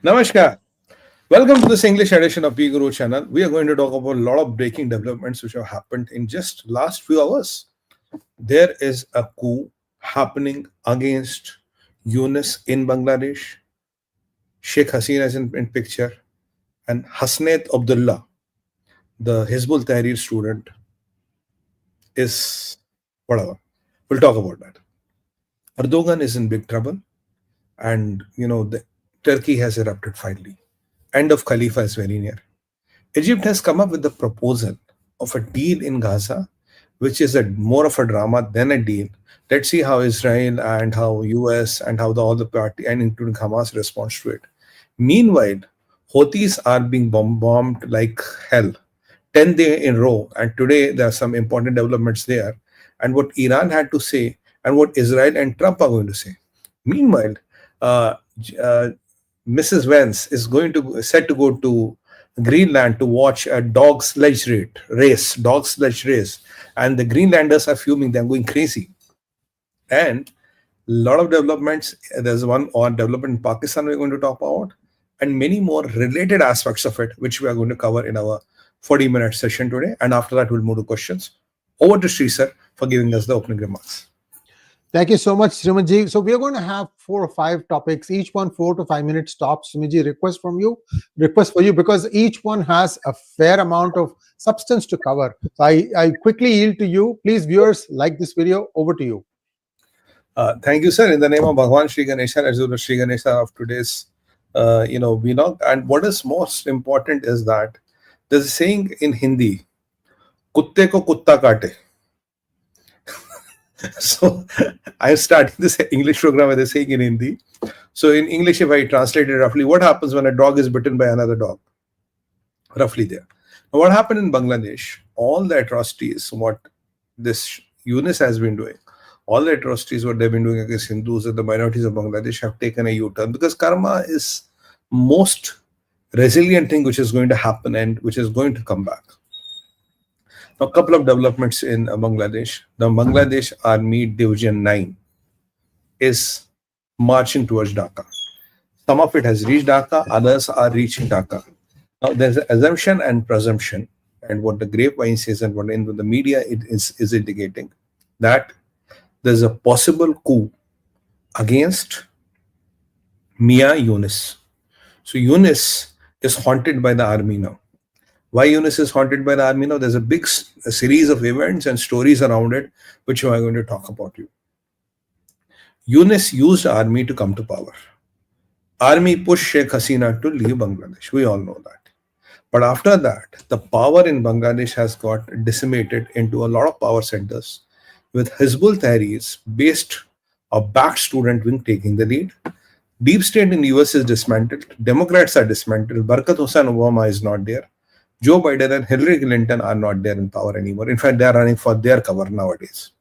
Namaskar. Welcome to this English edition of PGurus channel. We are going to talk about a lot of breaking developments which have happened in just last few hours. There is a coup happening against Yunus in Bangladesh. Sheikh Hasina is in picture, and Hasnath Abdullah, the 𝗤𝗍𝗏𝗂𝗍 student, is whatever. We'll talk about that. Erdogan is in big trouble, and Turkey has erupted finally. End of Khalifa is very near. Egypt has come up with the proposal of a deal in Gaza, which is more of a drama than a deal. Let's see how Israel and how US and how all the party and including Hamas responds to it. Meanwhile, Houthis are being bombed like hell, 10 days in a row, and today there are some important developments there. And what Iran had to say and what Israel and Trump are going to say. Meanwhile, Mrs. Vance is set to go to Greenland to watch a dog sledge race, and the Greenlanders are fuming. They're going crazy. And a lot of developments. There's one development in Pakistan we're going to talk about, and many more related aspects of it, which we are going to cover in our 40-minute session today. And after that, we'll move to questions. Over to Sree sir for giving us the opening remarks. Thank you so much, Srimanji. So we are going to have 4 or 5 topics, each one 4 to 5 minutes tops. Srimanji, request for you, because each one has a fair amount of substance to cover. So I quickly yield to you. Please, viewers, like this video. Over to you. Thank you, sir. In the name of Bhagwan Sree Ganesha, as well as Sree Ganesha of today's, vlog. And what is most important is that there's a saying in Hindi, "Kutte ko kutta kaate." So I'm starting this English program with a saying in Hindi. So in English, if I translate it roughly, what happens when a dog is bitten by another dog? Roughly there. Now, what happened in Bangladesh, all the atrocities, what this Yunus has been doing, all the atrocities what they've been doing against Hindus and the minorities of Bangladesh have taken a U-turn, because karma is most resilient thing which is going to happen and which is going to come back. A couple of developments in Bangladesh. The Bangladesh Army Division 9 is marching towards Dhaka. Some of it has reached Dhaka, others are reaching Dhaka. Now, there's an assumption and presumption, and what the grapevine says and what in the media is indicating, that there's a possible coup against Mia Yunus. So Yunus is haunted by the army now. Why Yunus is haunted by the army now? There's a big series of events and stories around it, which I'm going to talk about you. Yunus used the army to come to power. Army pushed Sheikh Hasina to leave Bangladesh. We all know that. But after that, the power in Bangladesh has got decimated into a lot of power centers, with 𝗤𝗍𝗏𝗂𝗍𝗏 based a backed student wing taking the lead. Deep state in the US is dismantled. Democrats are dismantled. Barack Hussein Obama is not there. Joe Biden and Hillary Clinton are not there in power anymore. In fact, they are running for their cover nowadays.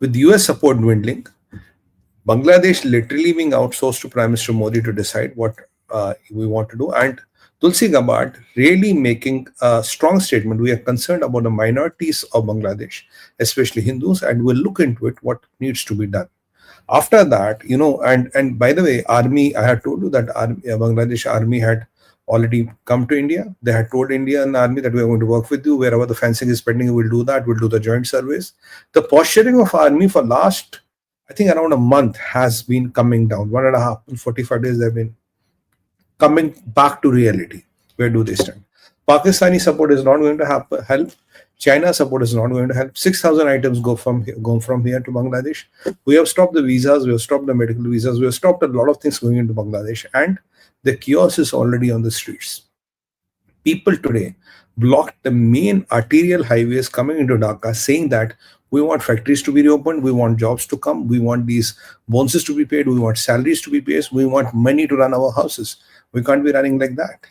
With US support dwindling, Bangladesh literally being outsourced to Prime Minister Modi to decide what we want to do, and 𝗟𝗏𝗙𝗪 𝗔𝗏𝗏𝗏 really making a strong statement. We are concerned about the minorities of Bangladesh, especially Hindus, and we'll look into it, what needs to be done. After that, and by the way, army, I had told you that Bangladesh army had already come to India. They had told Indian army that we are going to work with you. Wherever the fencing is pending, we'll do that. We'll do the joint surveys. The posturing of army for last, I think, around a month has been coming down. 1.5 to 45 days, they've been coming back to reality. Where do they stand? Pakistani support is not going to help. China support is not going to help. 6,000 items go from here to Bangladesh. We have stopped the visas. We have stopped the medical visas. We have stopped a lot of things going into Bangladesh. And the chaos is already on the streets. People today blocked the main arterial highways coming into Dhaka, saying that we want factories to be reopened, we want jobs to come, we want these bonuses to be paid, we want salaries to be paid, we want money to run our houses. We can't be running like that.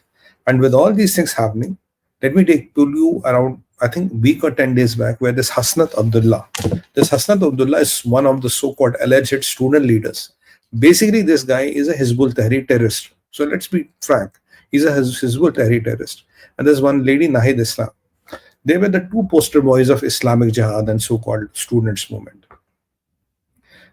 And with all these things happening, let me take you around, I think, a week or 10 days back, where this Hasnath Abdullah. This Hasnath Abdullah is one of the so-called alleged student leaders. Basically, this guy is a 𝗤𝗍𝗏𝗂𝗏𝗏 terrorist. So let's be frank. He's a 𝗤𝗍𝗏𝗏𝗏𝗏 terrorist. And there's one lady, Nahid Islam. They were the two poster boys of Islamic Jihad and so-called students movement.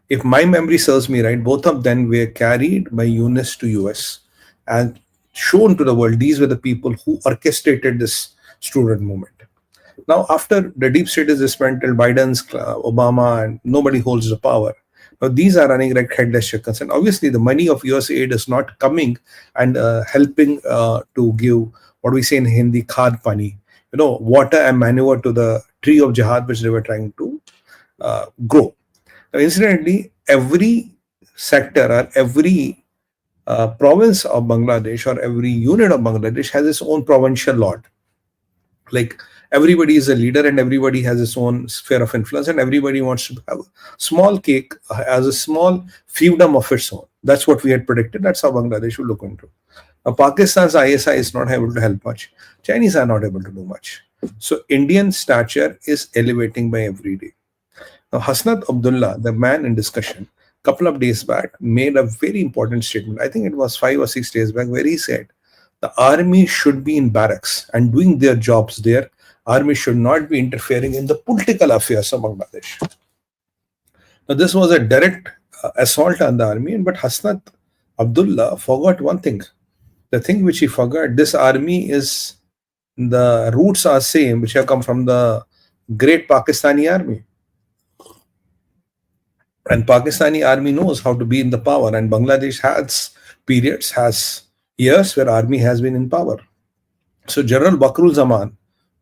If my memory serves me right, both of them were carried by Yunus to US and shown to the world. These were the people who orchestrated this student movement. Now, after the deep state is dismantled, Biden's, Obama, and nobody holds the power. Now, these are running like headless chickens. And obviously, the money of US aid is not coming and helping to give what we say in Hindi, 𝗏𝗡𝗙𝗏, water and manure to the tree of jihad which they were trying to grow. Now, incidentally, every sector or every province of Bangladesh or every unit of Bangladesh has its own provincial lord. Like, everybody is a leader and everybody has its own sphere of influence and everybody wants to have a small cake as a small fiefdom of its own. That's what we had predicted. That's how Bangladesh will look into. Now, Pakistan's ISI is not able to help much. Chinese are not able to do much. So Indian stature is elevating by every day. Now, Hasnat Abdullah, the man in discussion, a couple of days back, made a very important statement. I think it was 5 or 6 days back, where he said, the army should be in barracks and doing their jobs there. Army should not be interfering in the political affairs of Bangladesh. Now, this was a direct assault on the army, but Hasnat Abdullah forgot one thing. The thing which he forgot, this army is, the roots are same, which have come from the great Pakistani army. And Pakistani army knows how to be in the power, and Bangladesh has periods, has years where army has been in power. So General 𝗥𝗘𝗙𝗍𝗲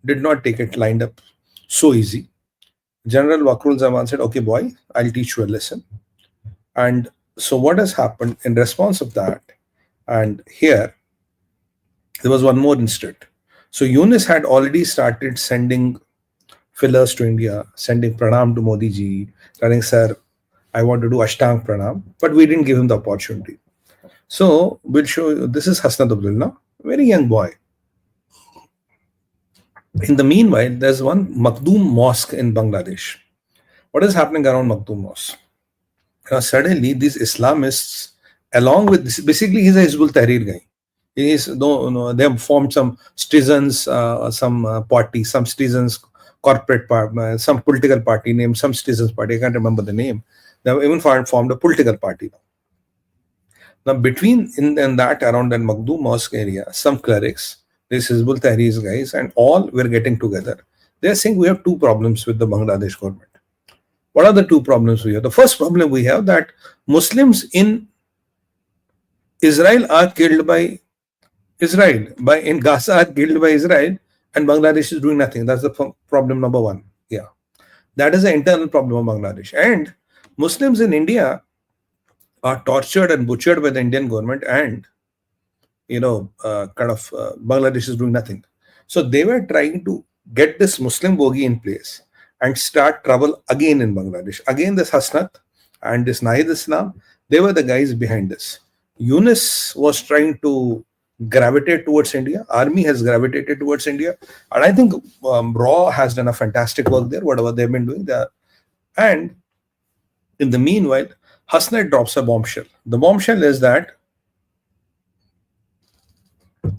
did not take it lined up so easy. General 𝗥𝗘𝗙𝗍𝗲 said, okay boy, I'll teach you a lesson. And so what has happened in response of that, and here, there was one more incident. So Yunus had already started sending fillers to India, sending pranam to Modi ji, telling, sir, I want to do Ashtang pranam, but we didn't give him the opportunity. So we'll show you, this is Hasnat Abdullah, very young boy. In the meanwhile, there's one Maqdum Mosque in Bangladesh. What is happening around Maqdum Mosque? Now, suddenly, these Islamists, along with this, basically, he's a 𝗔𝗠𝗏 guy. They have formed some citizens, some party, some citizens corporate party, some political party named some citizens party. I can't remember the name. They have even formed a political party. Now, between in that around that Maqdum Mosque area, some clerics, these 𝗔𝗠𝗏 guys, and all were getting together. They are saying we have two problems with the Bangladesh government. What are the two problems we have? The first problem we have, that Muslims in Israel are killed by Israel, in Gaza are killed by Israel, and Bangladesh is doing nothing. That's the problem number one. Yeah, that is the internal problem of Bangladesh. And Muslims in India are tortured and butchered by the Indian government, and Bangladesh is doing nothing. So they were trying to get this Muslim bogey in place and start trouble again in Bangladesh. Again, this Hasnat and this Nahid Islam, they were the guys behind this. Yunus was trying to gravitate towards India. Army has gravitated towards India. And I think RAW has done a fantastic work there, whatever they've been doing there. And in the meanwhile, Hasnat drops a bombshell. The bombshell is that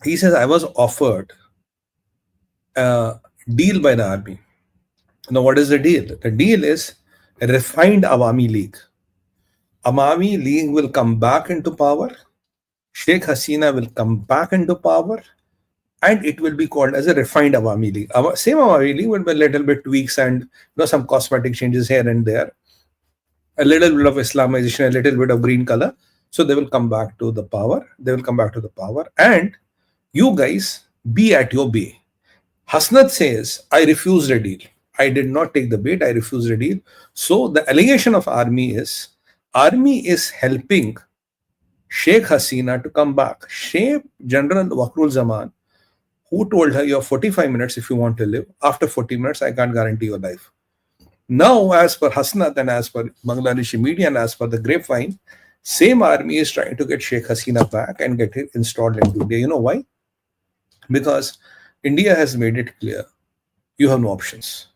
he says, I was offered a deal by the army. Now, what is the deal? The deal is a refined Awami League. Awami League will come back into power. Sheikh Hasina will come back into power. And it will be called as a refined Awami League. Same Awami League will be a little bit tweaks and some cosmetic changes here and there. A little bit of Islamization, a little bit of green color. So they will come back to the power. And you guys be at your bay. Hasnat says, I refused a deal. I did not take the bait. I refused a deal. So the allegation of army is helping Sheikh Hasina to come back. General 𝗥𝗘𝗙𝗍𝗲, who told her, you have 45 minutes if you want to live. After 40 minutes, I can't guarantee your life. Now, as per Hasnat and as per Bangladeshi media and as per the grapevine, same army is trying to get Sheikh Hasina back and get it installed in India. You know why? Because India has made it clear, you have no options.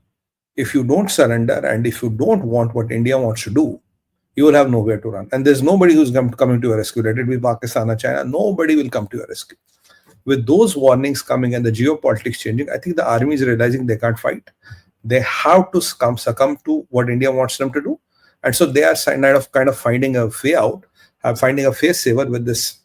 If you don't surrender and if you don't want what India wants to do, you will have nowhere to run. And there's nobody who's coming to your rescue. Let it be Pakistan or China, nobody will come to your rescue. With those warnings coming and the geopolitics changing, I think the army is realizing they can't fight. They have to succumb to what India wants them to do. And so they are kind of finding a way out, finding a face saver with this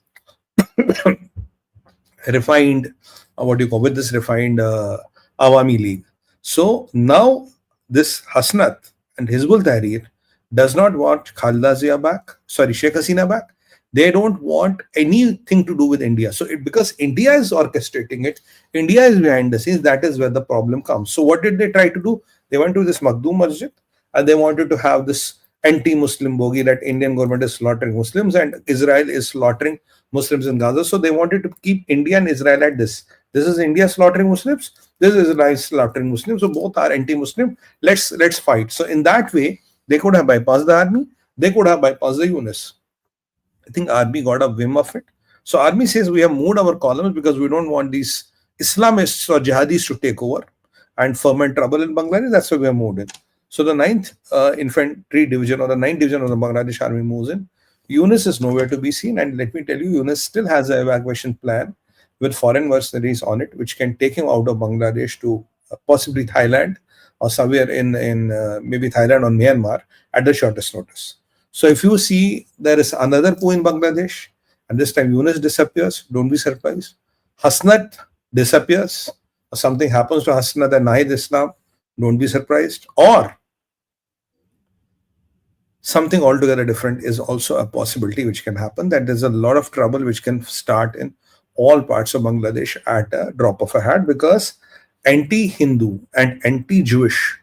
refined, with this refined Awami League. So now this Hasnat and Hizbul Tahrir does not want Khalida Zia back, Sheikh Hasina back. They don't want anything to do with India. So because India is orchestrating it, India is behind the scenes, that is where the problem comes. So what did they try to do? They went to this Maqdum Masjid and they wanted to have this anti-Muslim bogey that Indian government is slaughtering Muslims and Israel is slaughtering Muslims in Gaza. So they wanted to keep India and Israel at this. This is India slaughtering Muslims. This is Israel slaughtering Muslims. So both are anti-Muslim. Let's fight. So in that way, they could have bypassed the army. They could have bypassed the Yunus. I think army got a whim of it. So army says we have moved our columns because we don't want these Islamists or jihadis to take over and ferment trouble in Bangladesh. That's why we have moved in. So the 9th Infantry Division or the 9th Division of the Bangladesh Army moves in. Yunus is nowhere to be seen. And let me tell you, Yunus still has an evacuation plan with foreign mercenaries on it, which can take him out of Bangladesh to possibly Thailand or somewhere in maybe Thailand or Myanmar at the shortest notice. So if you see there is another coup in Bangladesh, and this time Yunus disappears, don't be surprised. Hasnat disappears, or something happens to Hasnat and Nahid Islam, don't be surprised. Or something altogether different is also a possibility which can happen, that there's a lot of trouble which can start in all parts of Bangladesh at a drop of a hat, because anti-Hindu and anti-Jewish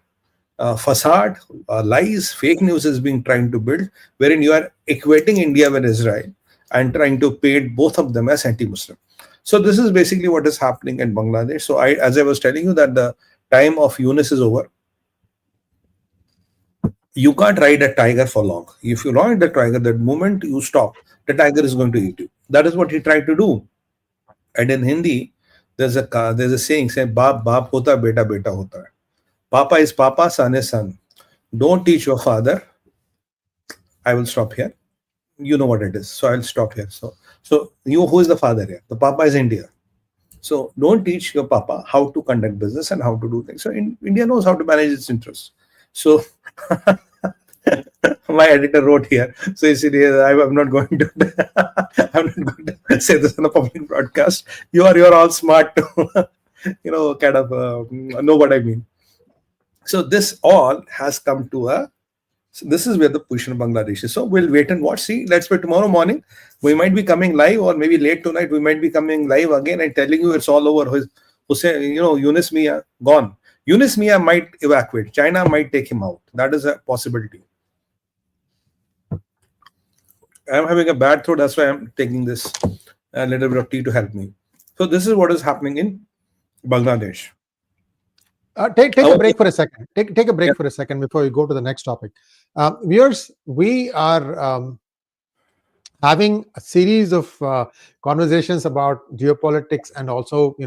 facade, lies, fake news is being trying to build, wherein you are equating India with Israel and trying to paint both of them as anti-Muslim. So this is basically what is happening in Bangladesh. So as I was telling you that the time of Yunus is over. You can't ride a tiger for long. If you ride the tiger, the moment you stop, the tiger is going to eat you. That is what he tried to do. And in Hindi, there's a saying saying, "Baap baap hota, beta beta hota." Papa is papa, son is son. Don't teach your father. I will stop here. You know what it is. So I'll stop here. So you, who is the father here? The papa is India. So don't teach your papa how to conduct business and how to do things. So India knows how to manage its interests. So my editor wrote here. So you see, I'm not going to say this on a public broadcast. You're all smart to kind of know what I mean. So this all has come to so this is where the position of Bangladesh is. So we'll wait and watch. See, let's wait tomorrow morning. We might be coming live, or maybe late tonight. We might be coming live again and telling you it's all over. Yunus Mia gone. Yunus Mia might evacuate. China might take him out. That is a possibility. I'm having a bad throat. That's why I'm taking this a little bit of tea to help me. So this is what is happening in Bangladesh. Take a break for a second. Take a break for a second before we go to the next topic. Viewers, we are having a series of conversations about geopolitics and also,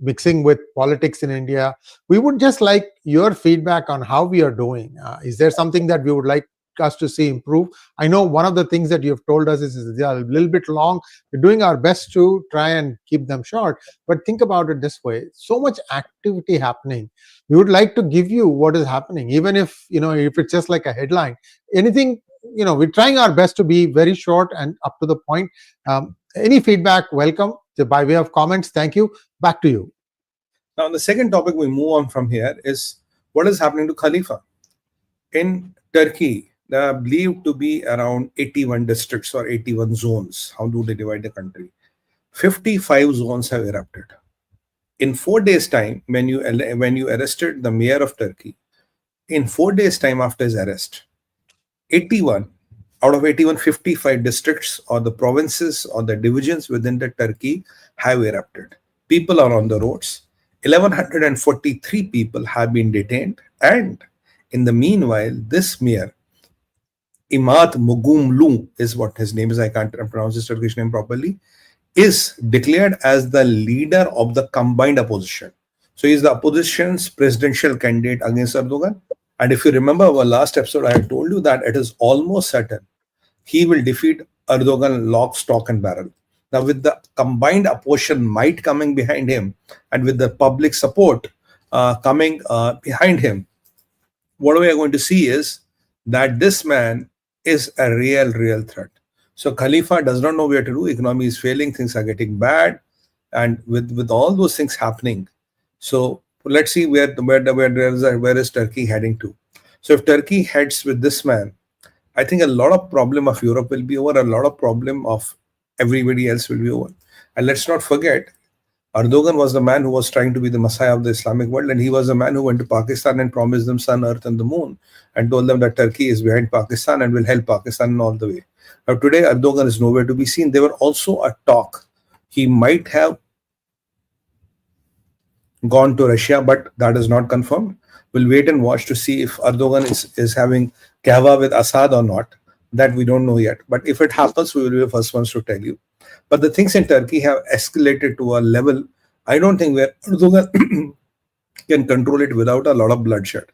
mixing with politics in India. We would just like your feedback on how we are doing. Is there something that we would like us to see improve? I know one of the things that you've told us is they are a little bit long. We're doing our best to try and keep them short, but think about it this way: so much activity happening. We would like to give you what is happening, even if if it's just like a headline, anything. We're trying our best to be very short and up to the point. Any feedback, welcome by way of comments. Thank you. Back to you. Now, the second topic we move on from here is what is happening to Khalifa. In Turkey, there are believed to be around 81 districts or 81 zones. How do they divide the country? 55 zones have erupted. In 4 days' time, when you arrested the mayor of Turkey, in 4 days' time after his arrest, 81 out of 81, 55 districts or the provinces or the divisions within the Turkey have erupted. People are on the roads. 1,143 people have been detained. And in the meanwhile, this mayor, Maqdum is what his name is. I can't pronounce his Turkish name properly. Is declared as the leader of the combined opposition. So he's the opposition's presidential candidate against Erdogan. And if you remember our last episode, I had told you that it is almost certain he will defeat Erdogan lock, stock and barrel. Now with the combined opposition might coming behind him and with the public support coming behind him, what we are going to see is that this man is a real threat. So Khalifa does not know where to do. Economy is failing. Things are getting bad, and with all those things happening, so let's see where is Turkey heading to. So if Turkey heads with this man, I think a lot of problem of Europe will be over. A lot of problem of everybody else will be over. And let's not forget, Erdogan was the man who was trying to be the messiah of the Islamic world, and he was the man who went to Pakistan and promised them sun, earth, and the moon, and told them that Turkey is behind Pakistan and will help Pakistan all the way. Now today, Erdogan is nowhere to be seen. There were also a talk he might have gone to Russia, but that is not confirmed. We'll wait and watch to see if Erdogan is having kahwa with Assad or not. That we don't know yet. But if it happens, we will be the first ones to tell you. But the things in Turkey have escalated to a level, I don't think, where Erdogan can control it without a lot of bloodshed.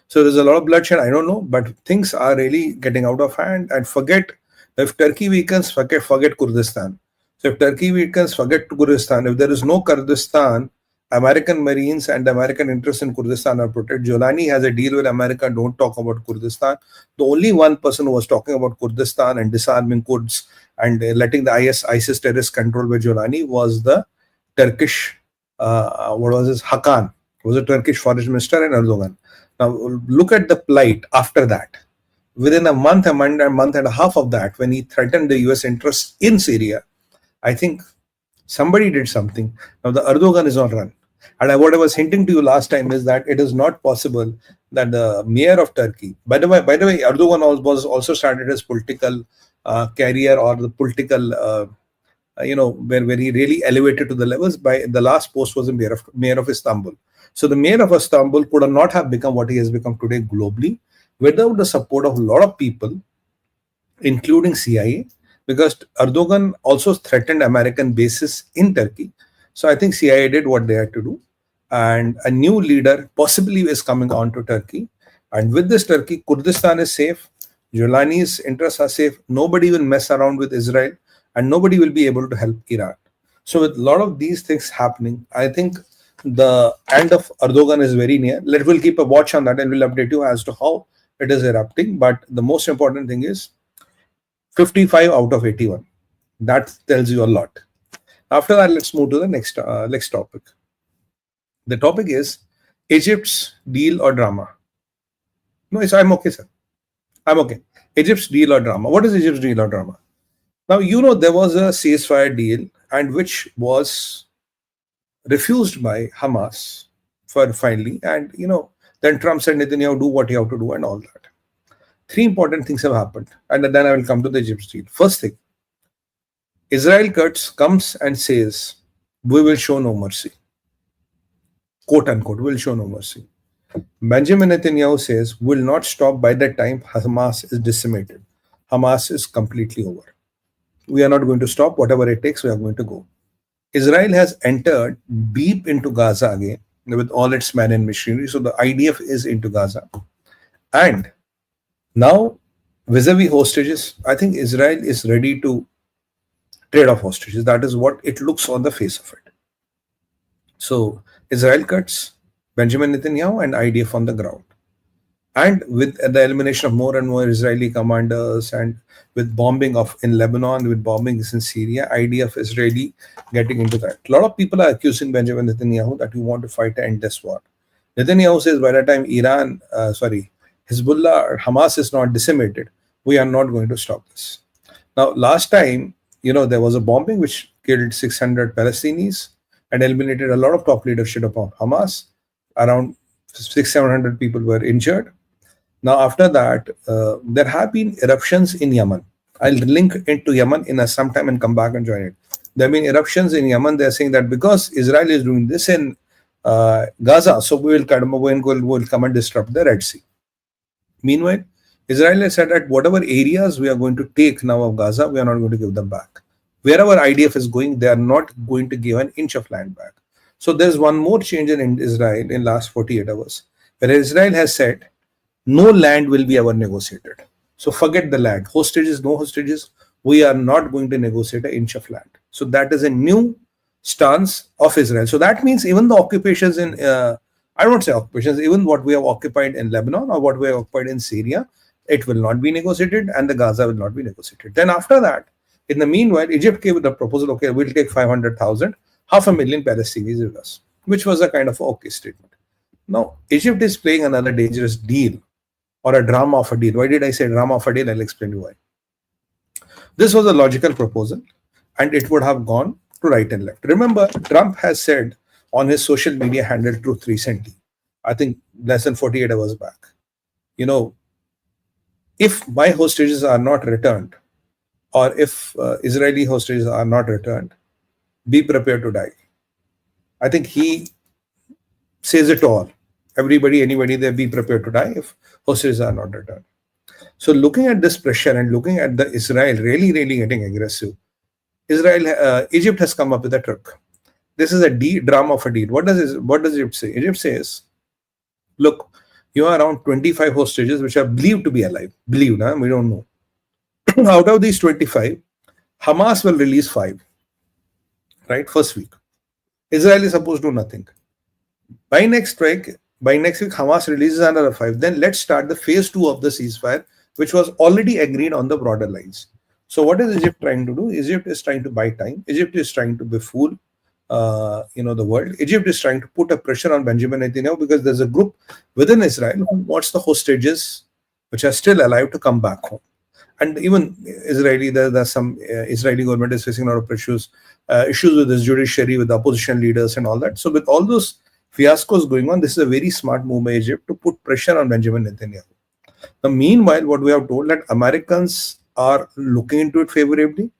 So there's a lot of bloodshed, I don't know, but things are really getting out of hand. And forget, if Turkey weakens, forget Kurdistan. So if Turkey weakens, forget Kurdistan. If there is no Kurdistan, American Marines and American interests in Kurdistan are protected. Jdolani has a deal with America, don't talk about Kurdistan. The only one person who was talking about Kurdistan and disarming Kurds and letting the ISIS terrorists control by Jdolani was the Turkish, Hakan, was a Turkish foreign minister, and Erdogan. Now look at the plight after that. Within a month and a half of that, when he threatened the US interests in Syria, I think somebody did something. Now the Erdogan is on run. And what I was hinting to you last time is that it is not possible that the mayor of Turkey, by the way, Erdogan was also started his political career, or the political, where he really elevated to the levels. By the last post was the mayor of Istanbul. So the mayor of Istanbul could not have become what he has become today globally without the support of a lot of people, including CIA, because Erdogan also threatened American bases in Turkey. So I think CIA did what they had to do. And a new leader possibly is coming on to Turkey. And with this Turkey, Kurdistan is safe. Jdolani's interests are safe. Nobody will mess around with Israel, and nobody will be able to help Iran. So with a lot of these things happening, I think the end of Erdogan is very near. We'll keep a watch on that, and we'll update you as to how it is erupting. But the most important thing is 55 out of 81. That tells you a lot. After that, let's move to the next topic. The topic is Egypt's deal or drama. No, I'm okay, sir. I'm okay. Egypt's deal or drama. What is Egypt's deal or drama? Now, there was a ceasefire deal, and which was refused by Hamas finally. And, then Trump said, Netanyahu, do what you have to do and all that. Three important things have happened. And then I will come to the Egypt deal. First thing, Israel comes and says, we will show no mercy. Quote unquote, will show no mercy. Benjamin Netanyahu says, will not stop by the time Hamas is decimated. Hamas is completely over. We are not going to stop. Whatever it takes, we are going to go. Israel has entered deep into Gaza again with all its man and machinery. So the IDF is into Gaza. And now, vis-a-vis hostages, I think Israel is ready to trade off hostages. That is what it looks on the face of it. So Israel cuts, Benjamin Netanyahu and IDF on the ground. And with the elimination of more and more Israeli commanders, and with bombing in Lebanon, with bombings in Syria, IDF is really getting into that. A lot of people are accusing Benjamin Netanyahu that he want to fight and end this war. Netanyahu says by the time Hezbollah or Hamas is not decimated, we are not going to stop this. Now, last time, there was a bombing which killed 600 Palestinians and eliminated a lot of top leadership of Hamas. Around 600-700 people were injured. Now, after that, there have been eruptions in Yemen. I'll link into Yemen in some time and come back and join it. There have been eruptions in Yemen. They're saying that because Israel is doing this in Gaza, so we will come and disrupt the Red Sea. Meanwhile, Israel has said that whatever areas we are going to take now of Gaza, we are not going to give them back. Wherever IDF is going, they are not going to give an inch of land back. So there's one more change in Israel in last 48 hours, where Israel has said, no land will be ever negotiated. So forget the land. Hostages, no hostages. We are not going to negotiate an inch of land. So that is a new stance of Israel. So that means even the occupations in I don't say occupations, even what we have occupied in Lebanon or what we have occupied in Syria, it will not be negotiated, and the Gaza will not be negotiated. Then after that, in the meanwhile, Egypt came with a proposal, okay, we'll take 500,000, 500,000 Palestinians with us, which was a kind of okay statement. Now, Egypt is playing another dangerous deal, or a drama of a deal. Why did I say drama of a deal? I'll explain you why. This was a logical proposal, and it would have gone to right and left. Remember, Trump has said on his social media handle Truth recently, I think less than 48 hours back, you know, if my hostages are not returned, or if Israeli hostages are not returned, be prepared to die. I think he says it all. Everybody, anybody there, be prepared to die if hostages are not returned. So looking at this pressure and looking at the Israel really getting aggressive, Egypt has come up with a trick. This is a drama of a deal. What does Egypt say? Egypt says, look, you are around 25 hostages which are believed to be alive. Believed, huh? We don't know. Out of these 25, Hamas will release 5. Right? First week. Israel is supposed to do nothing. By next week, Hamas releases another 5. Then let's start the phase 2 of the ceasefire, which was already agreed on the broader lines. So what is Egypt trying to do? Egypt is trying to buy time. Egypt is trying to befool the world. Egypt is trying to put a pressure on Benjamin Netanyahu because there's a group within Israel who wants the hostages which are still alive to come back home. And even there's some Israeli government is facing a lot of issues with this judiciary, with the opposition leaders and all that. So with all those fiascos going on, this is a very smart move by Egypt to put pressure on Benjamin Netanyahu. Now, meanwhile, what we have told that Americans are looking into it favorably.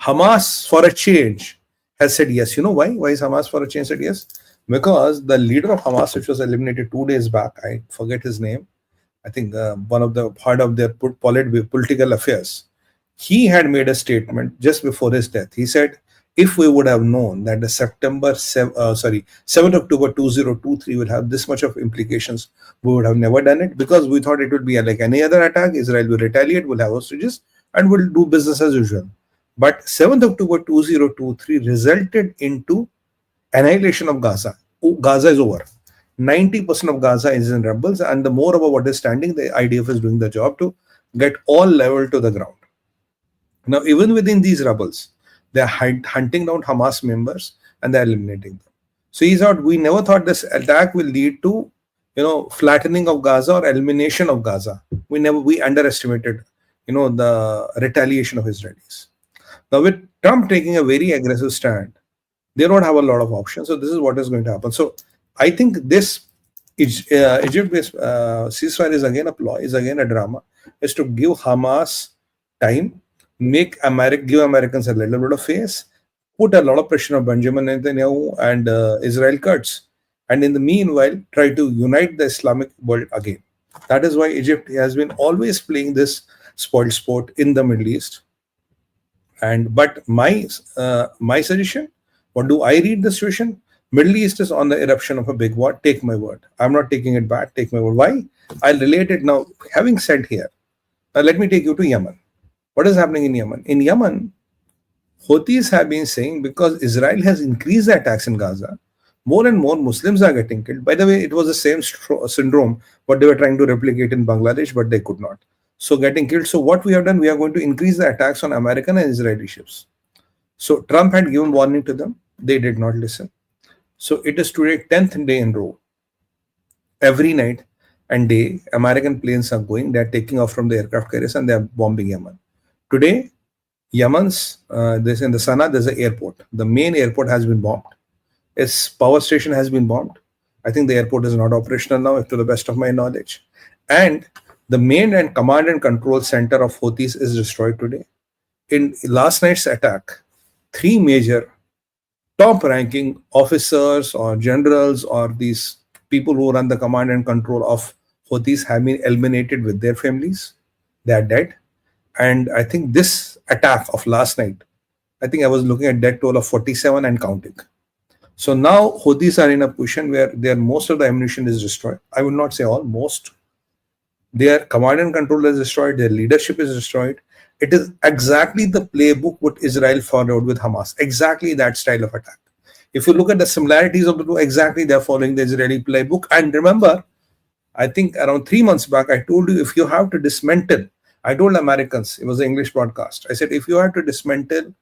Hamas, for a change, has said yes. You know why? Why is Hamas for a change said yes? Because the leader of Hamas, which was eliminated 2 days back, I forget his name, I think one of the part of their political affairs, he had made a statement just before his death. He said, if we would have known that the 7th October 2023 will have this much of implications, we would have never done it, because we thought it would be like any other attack. Israel will retaliate, will have hostages, and will do business as usual. But 7th October 2023 resulted into annihilation of Gaza. Gaza is over. 90% of Gaza is in rebels, and the more about what is standing, the IDF is doing the job to get all level to the ground. Now, even within these rebels, they are hunting down Hamas members and they are eliminating them. So he thought, we never thought this attack will lead to, flattening of Gaza or elimination of Gaza. We underestimated, the retaliation of Israelis. Now, with Trump taking a very aggressive stand, they don't have a lot of options. So this is what is going to happen. So I think this Egypt-based ceasefire is again a ploy, is again a drama, is to give Hamas time, give Americans a little bit of face, put a lot of pressure on Benjamin Netanyahu and Israel Kurds, and in the meanwhile try to unite the Islamic world again. That is why Egypt has been always playing this spoiled sport in the Middle East. But my suggestion, what do I read the situation? Middle East is on the eruption of a big war. Take my word. I'm not taking it back. Take my word. Why? I'll relate it now. Having said here, let me take you to Yemen. What is happening in Yemen? In Yemen, Houthis have been saying, because Israel has increased the attacks in Gaza, more and more Muslims are getting killed. By the way, it was the same syndrome what they were trying to replicate in Bangladesh, but they could not. So getting killed. So what we have done, we are going to increase the attacks on American and Israeli ships. So Trump had given warning to them. They did not listen. So it is today 10th day in a row. Every night and day, American planes are going. They are taking off from the aircraft carriers and they are bombing Yemen. Today, Yemen's, this in the Sana'a, there's an airport. The main airport has been bombed. Its power station has been bombed. I think the airport is not operational now, to the best of my knowledge. And the main and command and control center of Houthis is destroyed today. In last night's attack, 3 major top-ranking officers or generals or these people who run the command and control of Houthis have been eliminated with their families. They are dead. And I think this attack of last night, I think I was looking at death toll of 47 and counting. So now Houthis are in a position where most of the ammunition is destroyed. I will not say all, most. Their command and control is destroyed. Their leadership is destroyed. It is exactly the playbook what Israel followed with Hamas. Exactly that style of attack. If you look at the similarities of the two, exactly they're following the Israeli playbook. And remember, I think around 3 months back, I told you, if you have to dismantle, I told Americans, it was an English broadcast, I said, if you have to dismantle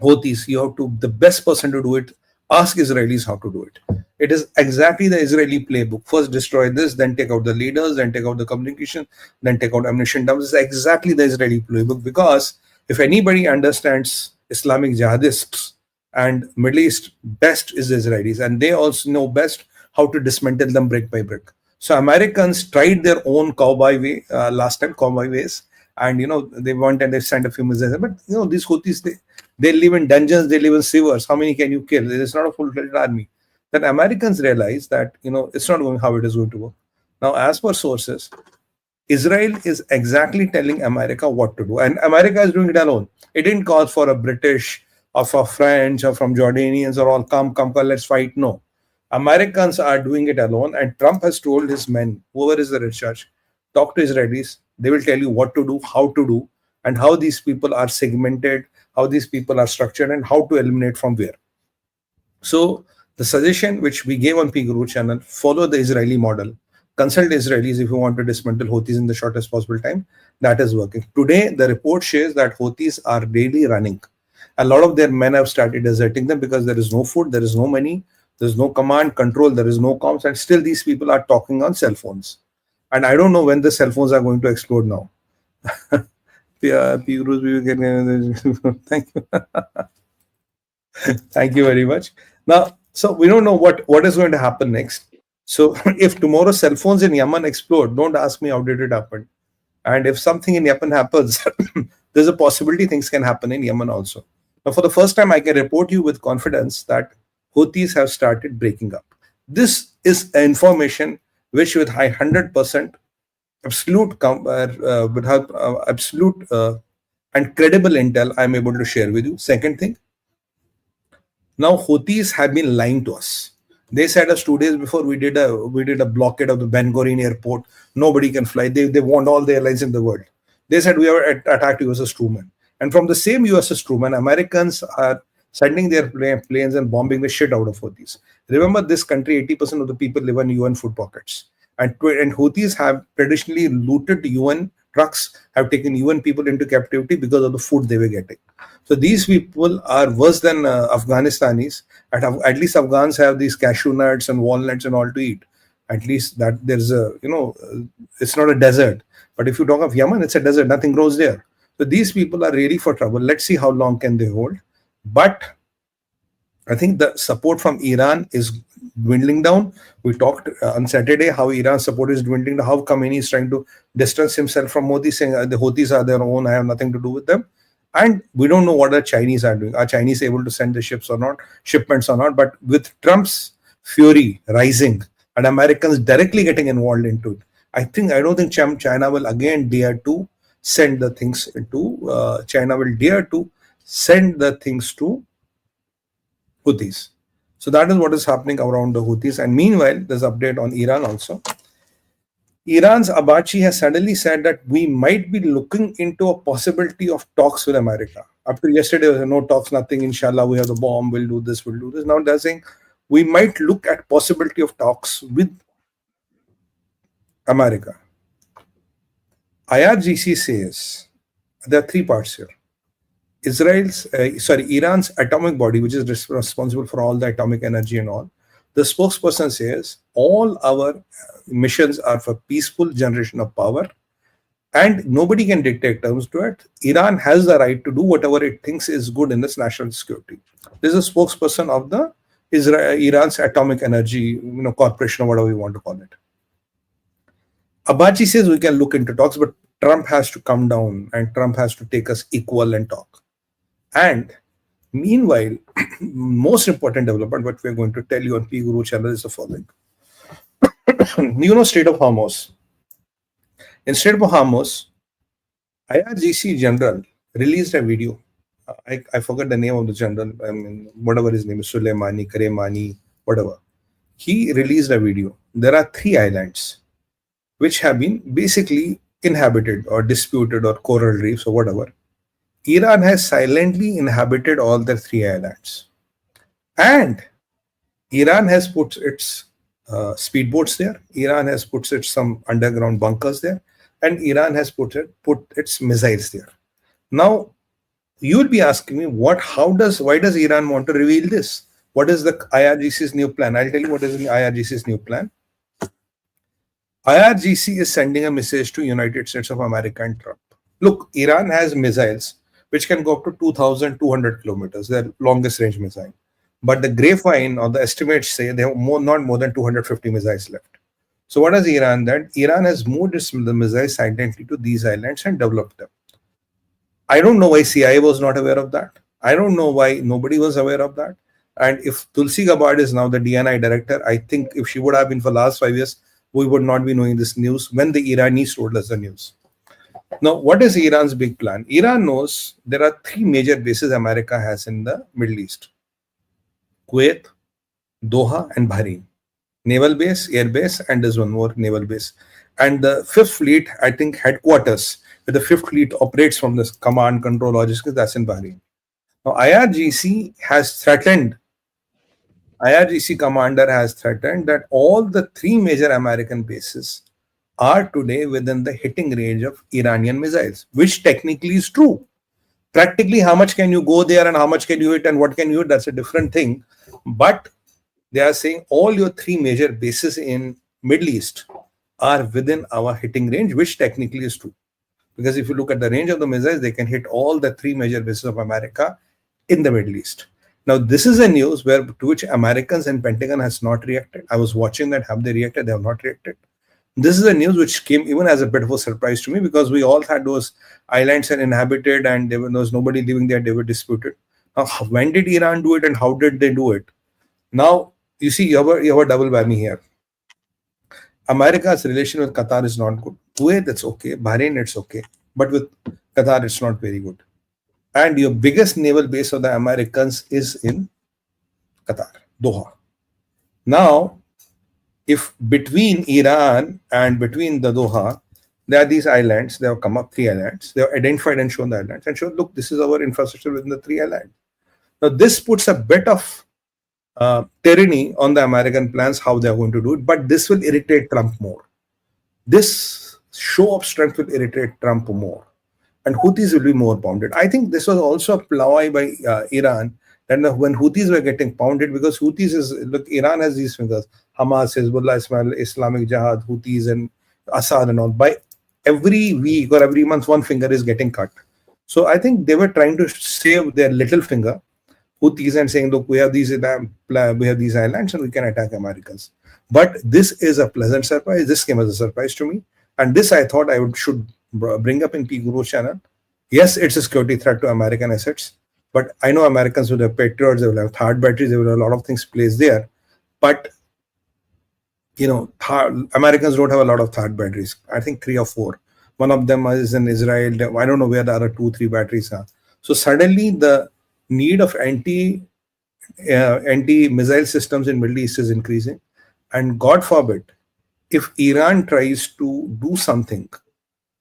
Houthis, you have to, the best person to do it, ask Israelis how to do it. It is exactly the Israeli playbook. First destroy this, then take out the leaders, then take out the communication, then take out ammunition dumps. It's exactly the Israeli playbook, because if anybody understands Islamic jihadists and Middle East best is the Israelis, and they also know best how to dismantle them brick by brick. So Americans tried their own cowboy way last time, cowboy ways, and they went and they sent a few missiles. But these Houthis, they live in dungeons, they live in sewers. How many can you kill? It is not a full-fledged army. Then Americans realize that it's not going how it is going to work. Now, as per sources, Israel is exactly telling America what to do, and America is doing it alone. It didn't call for a British or for French or from Jordanians or all come, let's fight. No. Americans are doing it alone, and Trump has told his men, whoever is the in charge, talk to Israelis. They will tell you what to do, how to do, and how these people are segmented, how these people are structured, and how to eliminate from where. So the suggestion which we gave on PGurus channel, follow the Israeli model. Consult Israelis if you want to dismantle Houthis in the shortest possible time. That is working. Today, the report shares that Houthis are really running. A lot of their men have started deserting them because there is no food, there is no money, there is no command control, there is no comms, and still these people are talking on cell phones. And I don't know when the cell phones are going to explode now. PGurus, we will get. Thank you. Thank you very much. Now, so we don't know what is going to happen next. So if tomorrow cell phones in Yemen explode, don't ask me how did it happen. And if something in Yemen happens, there's a possibility things can happen in Yemen also. Now, for the first time, I can report you with confidence that Houthis have started breaking up. This is information which with 100% absolute and credible intel I'm able to share with you. Second thing, now Houthis have been lying to us. They said us 2 days before we did a blockade of the Ben Gurion airport. Nobody can fly. They want all the airlines in the world. They said we have attacked USS Truman. And from the same USS Truman, Americans are sending their planes and bombing the shit out of Houthis. Remember, this country, 80% of the people live in UN food pockets. And Houthis have traditionally looted UN trucks, have taken UN people into captivity because of the food they were getting. So these people are worse than Afghanistanis. At least Afghans have these cashew nuts and walnuts and all to eat. At least that there's it's not a desert. But if you talk of Yemen, it's a desert. Nothing grows there. So these people are really for trouble. Let's see how long can they hold. But I think the support from Iran is dwindling down. We talked on Saturday how Iran's support is dwindling down, how Khamenei is trying to distance himself from Modi, saying the Houthis are their own, I have nothing to do with them. And we don't know what the Chinese are doing. Are Chinese able to send the shipments or not? But with Trump's fury rising and Americans directly getting involved into it, I don't think China will again dare to send the things to Houthis. So that is what is happening around the Houthis. And meanwhile, there's update on Iran also. Iran's 𝗑𝗏𝗍 has suddenly said that we might be looking into a possibility of talks with America. Up to yesterday, there were no talks, nothing. Inshallah, we have the bomb, we'll do this, we'll do this. Now they're saying we might look at possibility of talks with America. IRGC says there are 3 parts here. Iran's atomic body, which is responsible for all the atomic energy and all, the spokesperson says all our missions are for peaceful generation of power and nobody can dictate terms to it. Iran has the right to do whatever it thinks is good in its national security. This is a spokesperson of the Iran's atomic energy corporation or whatever you want to call it. 𝗑𝗏𝗍 says we can look into talks, but Trump has to come down and Trump has to take us equal and talk. And meanwhile, most important development, what we are going to tell you on PGurus channel is the following. Strait of Hormuz. In Strait of Hormuz, IRGC general released a video. I forgot the name of the general. I mean, whatever his name is, Soleimani, Karemani, whatever. He released a video. There are 3 islands which have been basically inhabited or disputed or coral reefs or whatever. Iran has silently inhabited all the 3 islands. And Iran has put its speedboats there. Iran has put its some underground bunkers there. And Iran has put its missiles there. Now, you will be asking me, why does Iran want to reveal this? What is the IRGC's new plan? I'll tell you what is the IRGC's new plan. IRGC is sending a message to United States of America and Trump. Look, Iran has missiles which can go up to 2,200 kilometers, their longest range missile. But the grapevine or the estimates say they have not more than 250 missiles left. So what has Iran done? Iran has moved the missiles silently to these islands and developed them. I don't know why CIA was not aware of that. I don't know why nobody was aware of that. And if 𝗠𝗤𝗙 𝗪𝗂𝗏 is now the DNI director, I think if she would have been for the last 5 years, we would not be knowing this news when the Iranis told us the news. Now, what is Iran's big plan? Iran knows there are 3 major bases America has in the Middle East: Kuwait, Doha, and Bahrain. Naval base, air base, and there's one more naval base. And the 5th Fleet, I think, headquarters, where the 5th Fleet operates from this command, control, logistics, that's in Bahrain. Now, IRGC commander has threatened that all the 3 major American bases are today within the hitting range of Iranian missiles, which technically is true. Practically, how much can you go there and how much can you hit and what can you hit, that's a different thing. But they are saying all your 3 major bases in Middle East are within our hitting range, which technically is true. Because if you look at the range of the missiles, they can hit all the 3 major bases of America in the Middle East. Now, this is a news to which Americans and Pentagon has not reacted. I was watching that. Have they reacted? They have not reacted. This is a news which came even as a bit of a surprise to me, because we all had those islands and inhabited and there was nobody living there. They were disputed. Now, when did Iran do it and how did they do it? Now, you see, you have a double whammy here. America's relation with Qatar is not good. Kuwait, it's okay. Bahrain, it's okay. But with Qatar, it's not very good. And your biggest naval base of the Americans is in Qatar, Doha. Now, if between Iran and between the Doha, there are these islands, they have come up 3 islands, they have identified and shown the islands and shown, look, this is our infrastructure within the 3 islands. Now, this puts a bit of tyranny on the American plans, how they are going to do it, but this will irritate Trump more. This show of strength will irritate Trump more. And Houthis will be more pounded. I think this was also a ploy by Iran, that when Houthis were getting pounded, because Houthis is, look, Iran has these fingers, Hamas, Hezbollah, Islamic Jihad, Houthis, and Assad and all. By every week or every month, one finger is getting cut. So I think they were trying to save their little finger, Houthis, and saying, look, we have these islands and we can attack Americans. But this is a pleasant surprise. This came as a surprise to me. And this I thought should bring up in PGurus channel. Yes, it's a security threat to American assets. But I know Americans will have Patriots, they will have third batteries, they will have a lot of things placed there. But, you know, Americans don't have a lot of third batteries. I think 3 or 4. One of them is in Israel. I don't know where the other 2, 3 batteries are. So suddenly the need of anti-missile systems in Middle East is increasing. And God forbid, if Iran tries to do something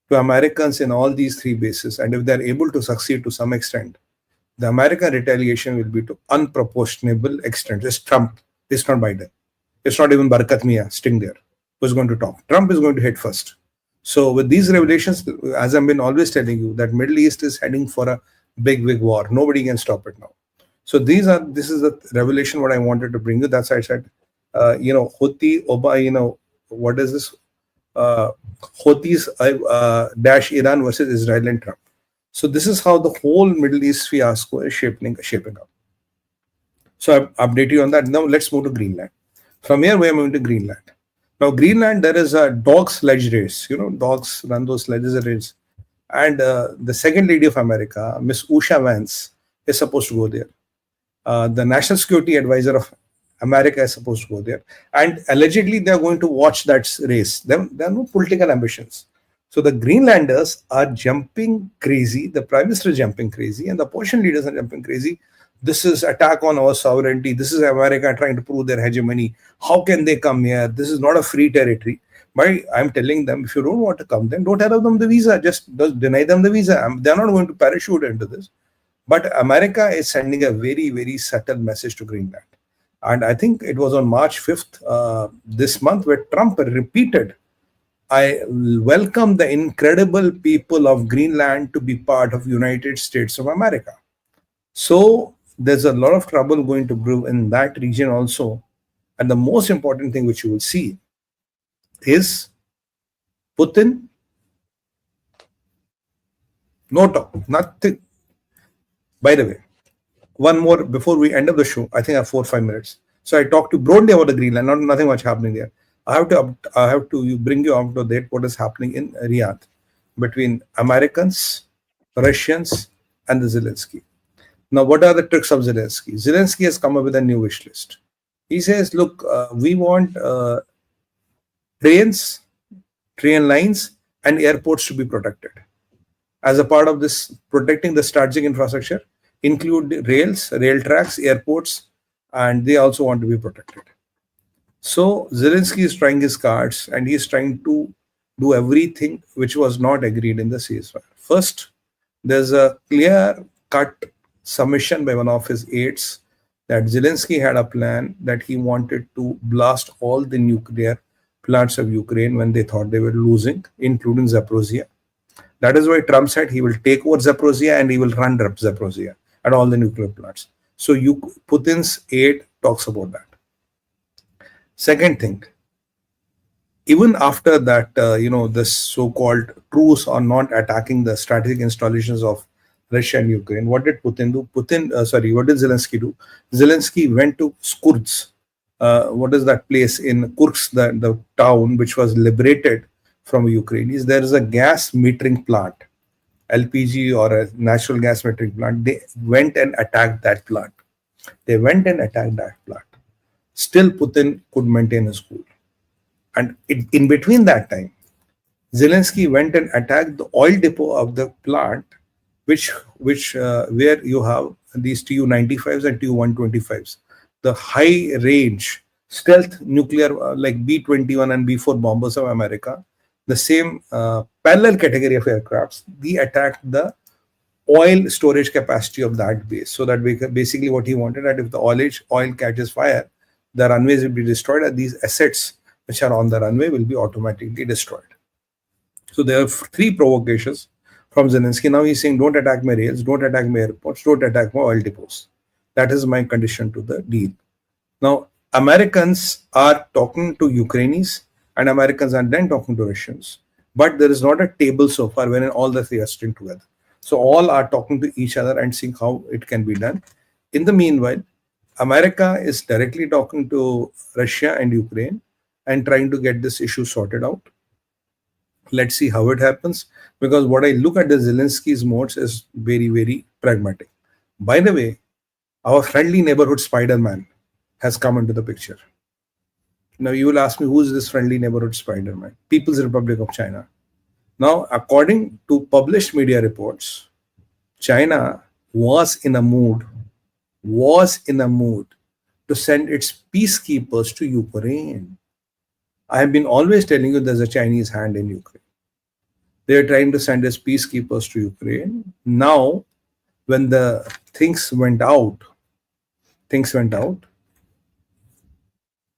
to Americans in all these 3 bases, and if they're able to succeed to some extent, the American retaliation will be to unproportionable extent. It's Trump. It's not Biden. It's not even 𝗥𝗘𝗏 sitting there who's going to talk. Trump is going to hit first. So with these revelations, as I've been always telling you, that Middle East is heading for a big war. Nobody can stop it now. So this is the revelation what I wanted to bring you. That's why I said, Houthi, what is this? Houthis-Iran versus Israel and Trump. So this is how the whole Middle East fiasco is shaping up. So I've updated you on that. Now let's move to Greenland. From here we are moving to Greenland. Now Greenland, there is a dog sledge race. You know, dogs run those sledges race. And the second lady of America, Miss Usha Vance, is supposed to go there. The National Security Advisor of America is supposed to go there. And allegedly they are going to watch that race. There are no political ambitions. So the Greenlanders are jumping crazy. The Prime Minister is jumping crazy. And the opposition leaders are jumping crazy. This is attack on our sovereignty. This is America trying to prove their hegemony. How can they come here? This is not a free territory. But I'm telling them, if you don't want to come, then don't allow them the visa. Just deny them the visa. They're not going to parachute into this. But America is sending a very, very subtle message to Greenland. And I think it was on March 5th this month where Trump repeated, I welcome the incredible people of Greenland to be part of United States of America. So there's a lot of trouble going to brew in that region also. And the most important thing which you will see is Putin, no talk, nothing. By the way, one more before we end up the show. I think I have 4 or 5 minutes. So I talked to broadly about the Greenland, nothing much happening there. I have to bring you up to date what is happening in Riyadh between Americans, Russians, and the Zelenskyy. Now, what are the tricks of Zelenskyy? Zelenskyy has come up with a new wish list. He says, look, we want trains, train lines, and airports to be protected. As a part of this, protecting the strategic infrastructure, include rails, rail tracks, airports, and they also want to be protected. So Zelenskyy is trying his cards, and he is trying to do everything which was not agreed in the ceasefire. First, there's a clear-cut submission by one of his aides that Zelenskyy had a plan that he wanted to blast all the nuclear plants of Ukraine when they thought they were losing, including Zaporozhye. That is why Trump said he will take over Zaporozhye and he will run Zaporozhye and all the nuclear plants. So Putin's aide talks about that. Second thing, even after that, this so-called truce on not attacking the strategic installations of Russia and Ukraine, what did Putin do? What did Zelenskyy do? Zelenskyy went to Skursk. What is that place in Kursk, the town which was liberated from Ukraine? There is a gas metering plant, LPG or a natural gas metering plant. They went and attacked that plant. Still, Putin could maintain his cool. And in between that time, Zelenskyy went and attacked the oil depot of the plant, where you have these Tu-95s and Tu-125s, the high range stealth nuclear like B-21 and B-4 bombers of America, the same parallel category of aircrafts. They attacked the oil storage capacity of that base. So that basically what he wanted, that if the oil catches fire, the runways will be destroyed, and these assets which are on the runway will be automatically destroyed. So there are 3 provocations from Zelenskyy. Now he's saying, don't attack my rails, don't attack my airports, don't attack my oil depots. That is my condition to the deal. Now, Americans are talking to Ukrainians and Americans are then talking to Russians. But there is not a table so far wherein all the 3 are sitting together. So all are talking to each other and seeing how it can be done. In the meanwhile, America is directly talking to Russia and Ukraine and trying to get this issue sorted out. Let's see how it happens, because what I look at the Zelenskyy's modes is very, very pragmatic. By the way, our friendly neighborhood Spider-Man has come into the picture. Now you will ask me, who is this friendly neighborhood Spider-Man? People's Republic of China. Now, according to published media reports, China was in a mood to send its peacekeepers to Ukraine. I have been always telling you there's a Chinese hand in Ukraine. They are trying to send its peacekeepers to Ukraine. Now, when the things went out,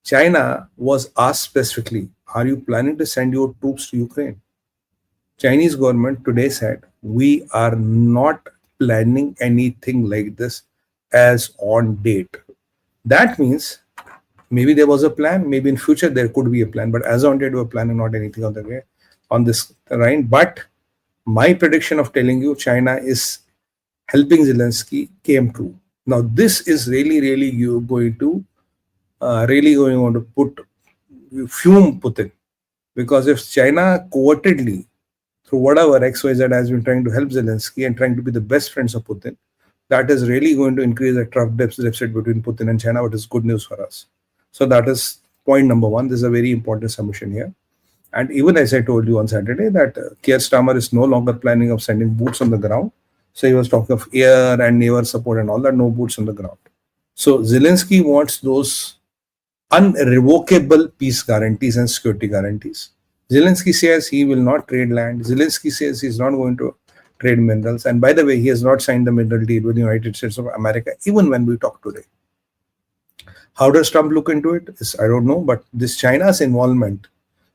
China was asked specifically, are you planning to send your troops to Ukraine? Chinese government today said, we are not planning anything like this as on date. That means maybe there was a plan, maybe in future there could be a plan, but as on date we're planning not anything on the way on this line. But my prediction of telling you China is helping Zelenskyy came true. Now this is really going to fume Putin, because if China covertedly through whatever XYZ has been trying to help Zelenskyy and trying to be the best friends of Putin, that is really going to increase the trust deficit between Putin and China, which is good news for us. So that is point number 1. This is a very important submission here. And even as I told you on Saturday that Keir Starmer is no longer planning of sending boots on the ground. So he was talking of air and naval support and all that, no boots on the ground. So Zelenskyy wants those unrevocable peace guarantees and security guarantees. Zelenskyy says he will not trade land. Zelenskyy says he's not going to trade minerals. And by the way, he has not signed the mineral deal with the United States of America, even when we talk today. How does Trump look into it? I don't know, but this China's involvement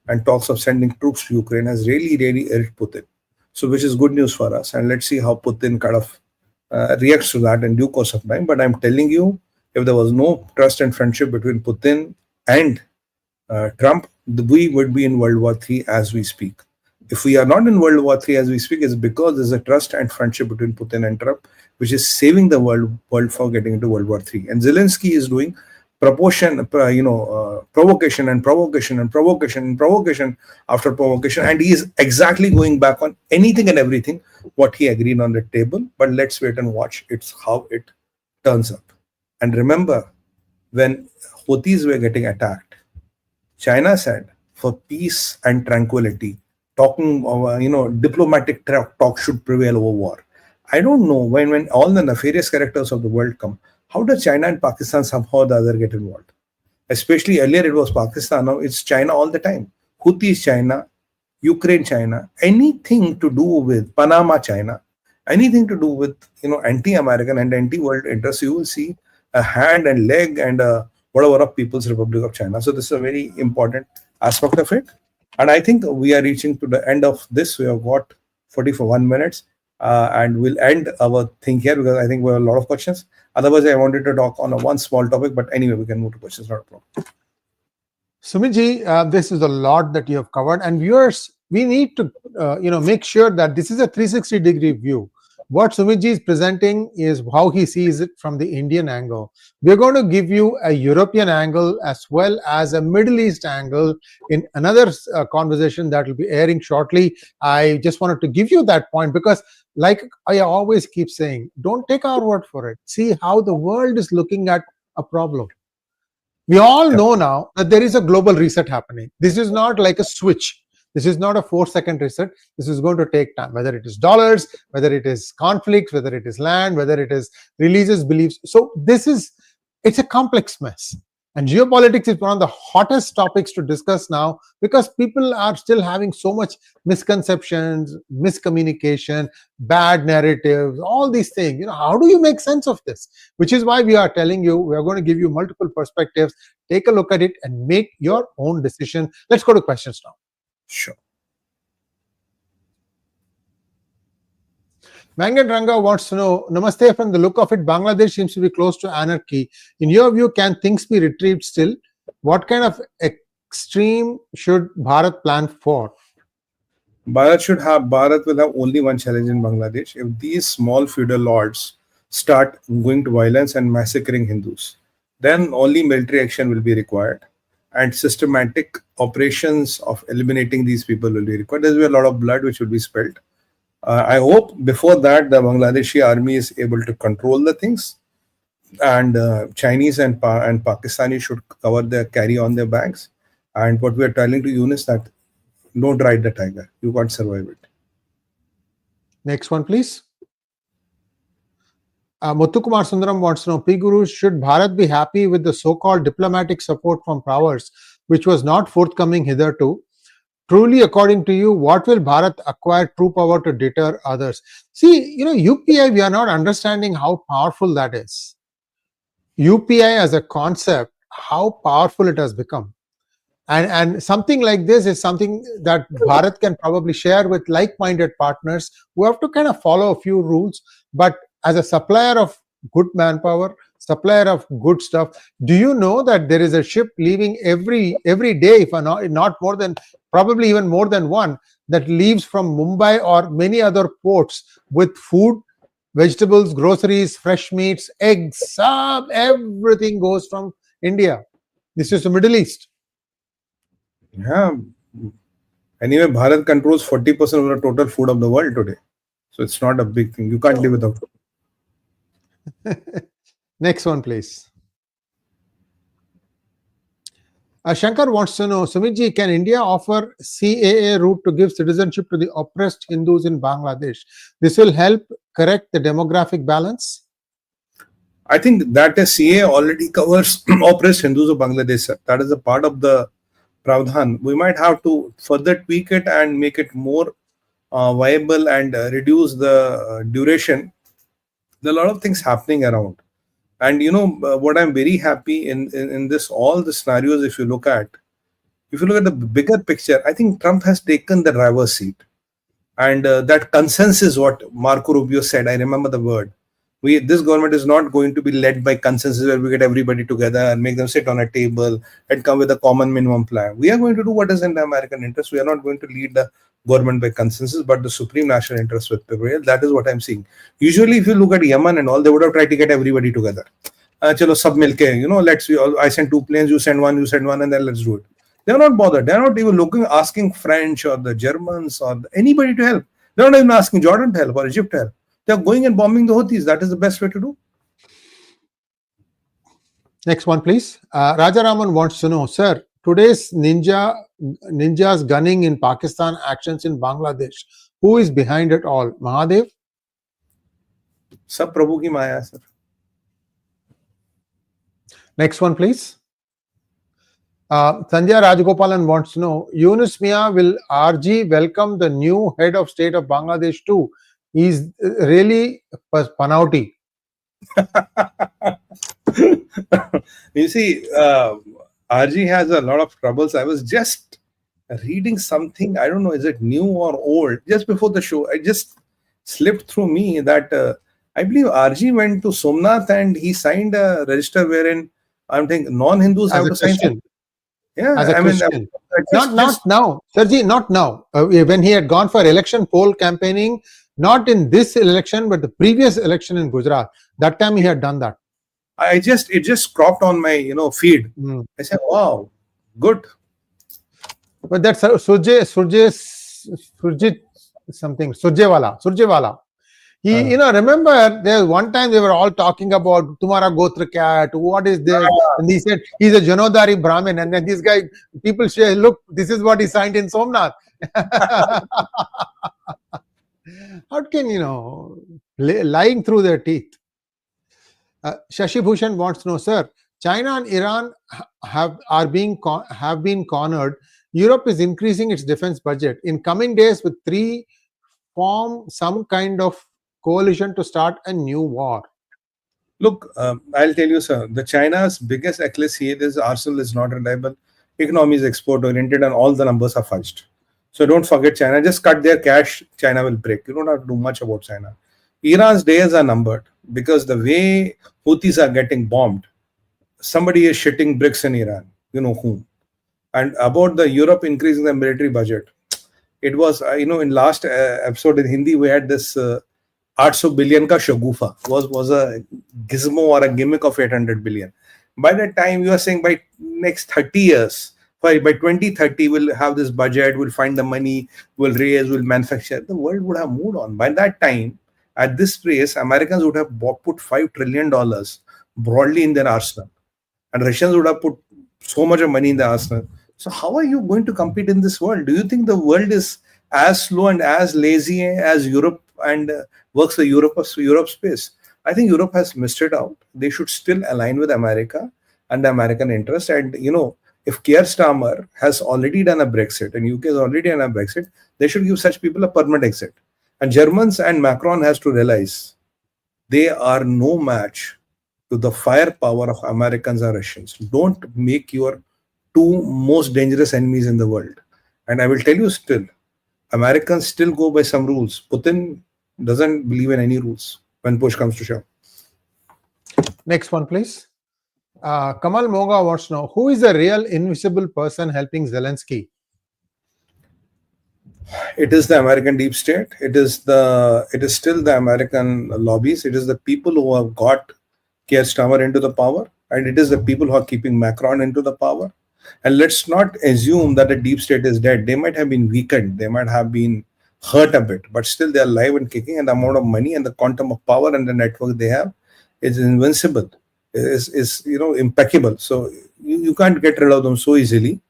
and talks of sending troops to Ukraine has really irked Putin. So, which is good news for us. And let's see how Putin kind of reacts to that in due course of time. But I'm telling you, if there was no trust and friendship between Putin and Trump, we would be in World War III as we speak. If we are not in World War III as we speak, it's because there's a trust and friendship between Putin and Trump, which is saving the world for getting into World War III. And Zelenskyy is doing provocation and provocation after provocation, and he is exactly going back on anything and everything what he agreed on the table. But let's wait and watch. It's how it turns up. And remember, when Houthis were getting attacked, China said for peace and tranquility, talking diplomatic talk should prevail over war. I don't know, when all the nefarious characters of the world come, how does China and Pakistan somehow or the other get involved? Especially earlier it was Pakistan, now it's China all the time. Houthis China, Ukraine China, anything to do with Panama China, anything to do with anti-American and anti-world interests, you will see a hand and leg and whatever of People's Republic of China. So this is a very important aspect of it. And I think we are reaching to the end of this. We have got 41 minutes. And we'll end our thing here because I think we have a lot of questions. Otherwise, I wanted to talk on one small topic, but anyway, we can move to questions, not a problem. 𝗠𝗎𝗍, this is a lot that you have covered, and viewers, we need to make sure that this is a 360-degree view. What 𝗠𝗎𝗍 is presenting is how he sees it from the Indian angle. We're going to give you a European angle as well as a Middle East angle in another conversation that will be airing shortly. I just wanted to give you that point because, like I always keep saying, don't take our word for it. See how the world is looking at a problem. We all know now that there is a global reset happening. This is not like a switch. This is not a 4-second reset. This is going to take time, whether it is dollars, whether it is conflicts, whether it is land, whether it is religious beliefs. So it's a complex mess. And geopolitics is one of the hottest topics to discuss now because people are still having so much misconceptions, miscommunication, bad narratives, all these things. How do you make sense of this? Which is why we are telling you, we are going to give you multiple perspectives. Take a look at it and make your own decision. Let's go to questions now. Sure. Mangan Ranga wants to know, Namaste, from the look of it, Bangladesh seems to be close to anarchy. In your view, can things be retrieved still? What kind of extreme should Bharat plan for? Bharat will have only one challenge in Bangladesh. If these small feudal lords start going to violence and massacring Hindus, then only military action will be required. And systematic operations of eliminating these people will be required. There will be a lot of blood which will be spilled. I hope before that the Bangladeshi army is able to control the things, and Chinese and Pakistani should cover their carry on their backs. And what we are telling to Yunus that don't ride the tiger. You can't survive it. Next one, please. Muthukumar Sundaram wants to know, PGurus, should Bharat be happy with the so-called diplomatic support from powers, which was not forthcoming hitherto? Truly, according to you, what will Bharat acquire true power to deter others? See, UPI, we are not understanding how powerful that is. UPI as a concept, how powerful it has become. And something like this is something that Bharat can probably share with like-minded partners who have to kind of follow a few rules. But as a supplier of good manpower, supplier of good stuff, do you know that there is a ship leaving every day, if not more than, probably even more than one, that leaves from Mumbai or many other ports with food, vegetables, groceries, fresh meats, eggs, everything goes from India. This is the Middle East. Yeah. Anyway, Bharat controls 40% of the total food of the world today. So it's not a big thing. You can't live without it. Next one, please. Shankar wants to know, 𝗠𝗎𝗍, can India offer CAA route to give citizenship to the oppressed Hindus in Bangladesh? This will help correct the demographic balance? I think that CAA already covers oppressed Hindus of Bangladesh. Sir. That is a part of the Pravdhan. We might have to further tweak it and make it more viable and reduce the duration. There are a lot of things happening around. And what I'm very happy in this, all the scenarios, if you look at the bigger picture, I think Trump has taken the driver's seat. And that consensus, what Marco Rubio said, I remember the word. This government is not going to be led by consensus where we get everybody together and make them sit on a table and come with a common minimum plan. We are going to do what is in the American interest. We are not going to lead the government by consensus, but the supreme national interest with prevail. That is what I'm seeing. Usually, if you look at Yemen and all, they would have tried to get everybody together. Chalo sab milke, I send 2 planes, you send one, and then let's do it. They're not bothered. They're not even asking French or the Germans or anybody to help. They're not even asking Jordan to help or Egypt to help. They're going and bombing the Houthis. That is the best way to do. Next one, please. Rajaraman wants to know, sir, today's ninjas gunning in Pakistan, actions in Bangladesh, who is behind it all? Mahadev? Sab Prabhu ki maya, sir. Next one, please. Sanjay Rajgopalan wants to know, Yunus Mia, will RG welcome the new head of state of Bangladesh too? He's really Panauti. You see, RG has a lot of troubles. I was just reading something, I don't know, is it new or old? Just before the show, I just slipped through me that I believe RG went to Somnath and he signed a register wherein I'm thinking non-Hindus have to sign something. Yeah, as a Christian. Not now, Sirji, not now. When he had gone for election poll campaigning, not in this election, but the previous election in Gujarat. That time he had done that. It just cropped on my feed. I said, wow, good. But that's Surjewala. He, remember there was one time they were all talking about Tumhara Gotra Kya, what is this? And he said he's a Janodari Brahmin, and then this guy, people say, look, this is what he signed in Somnath. How can lying through their teeth? Shashi Bhushan wants to know, sir, China and Iran have been cornered. Europe is increasing its defense budget. In coming days, with 3 form some kind of coalition to start a new war. Look, I'll tell you, sir, the China's biggest 𝗟𝗡𝗙 is arsenal is not reliable, economy is export oriented, and all the numbers are fudged. So don't forget China. Just cut their cash, China will break. You don't have to do much about China. Iran's days are numbered because the way Houthis are getting bombed, somebody is shitting bricks in Iran. You know whom. And about the Europe increasing the military budget, it was, in last episode in Hindi, we had this 800 billion ka shagufa was a gizmo or a gimmick of 800 billion. By that time, you are saying by next 30 years, by 2030, we'll have this budget, we'll find the money, we'll raise, we'll manufacture. The world would have moved on. By that time, at this pace, Americans would have put $5 trillion broadly in their arsenal. And Russians would have put so much of money in the arsenal. So how are you going to compete in this world? Do you think the world is as slow and as lazy as Europe and works the Europe space? I think Europe has missed it out. They should still align with America and the American interest. And, if Keir Starmer has already done a Brexit and UK has already done a Brexit, they should give such people a permanent exit. And Germans and Macron has to realize they are no match to the firepower of Americans or Russians. Don't make your 2 most dangerous enemies in the world. And I will tell you still, Americans still go by some rules. Putin doesn't believe in any rules when push comes to shove. Next one, please. Kamal Moga wants to know, who is the real invisible person helping Zelenskyy? It is the American deep state. It is still the American lobbies. It is the people who have got Keir Starmer into the power, and it is the people who are keeping Macron into the power. And let's not assume that the deep state is dead. They might have been weakened. They might have been hurt a bit, but still they are alive and kicking, and the amount of money and the quantum of power and the network they have is invincible, is impeccable. So you can't get rid of them so easily.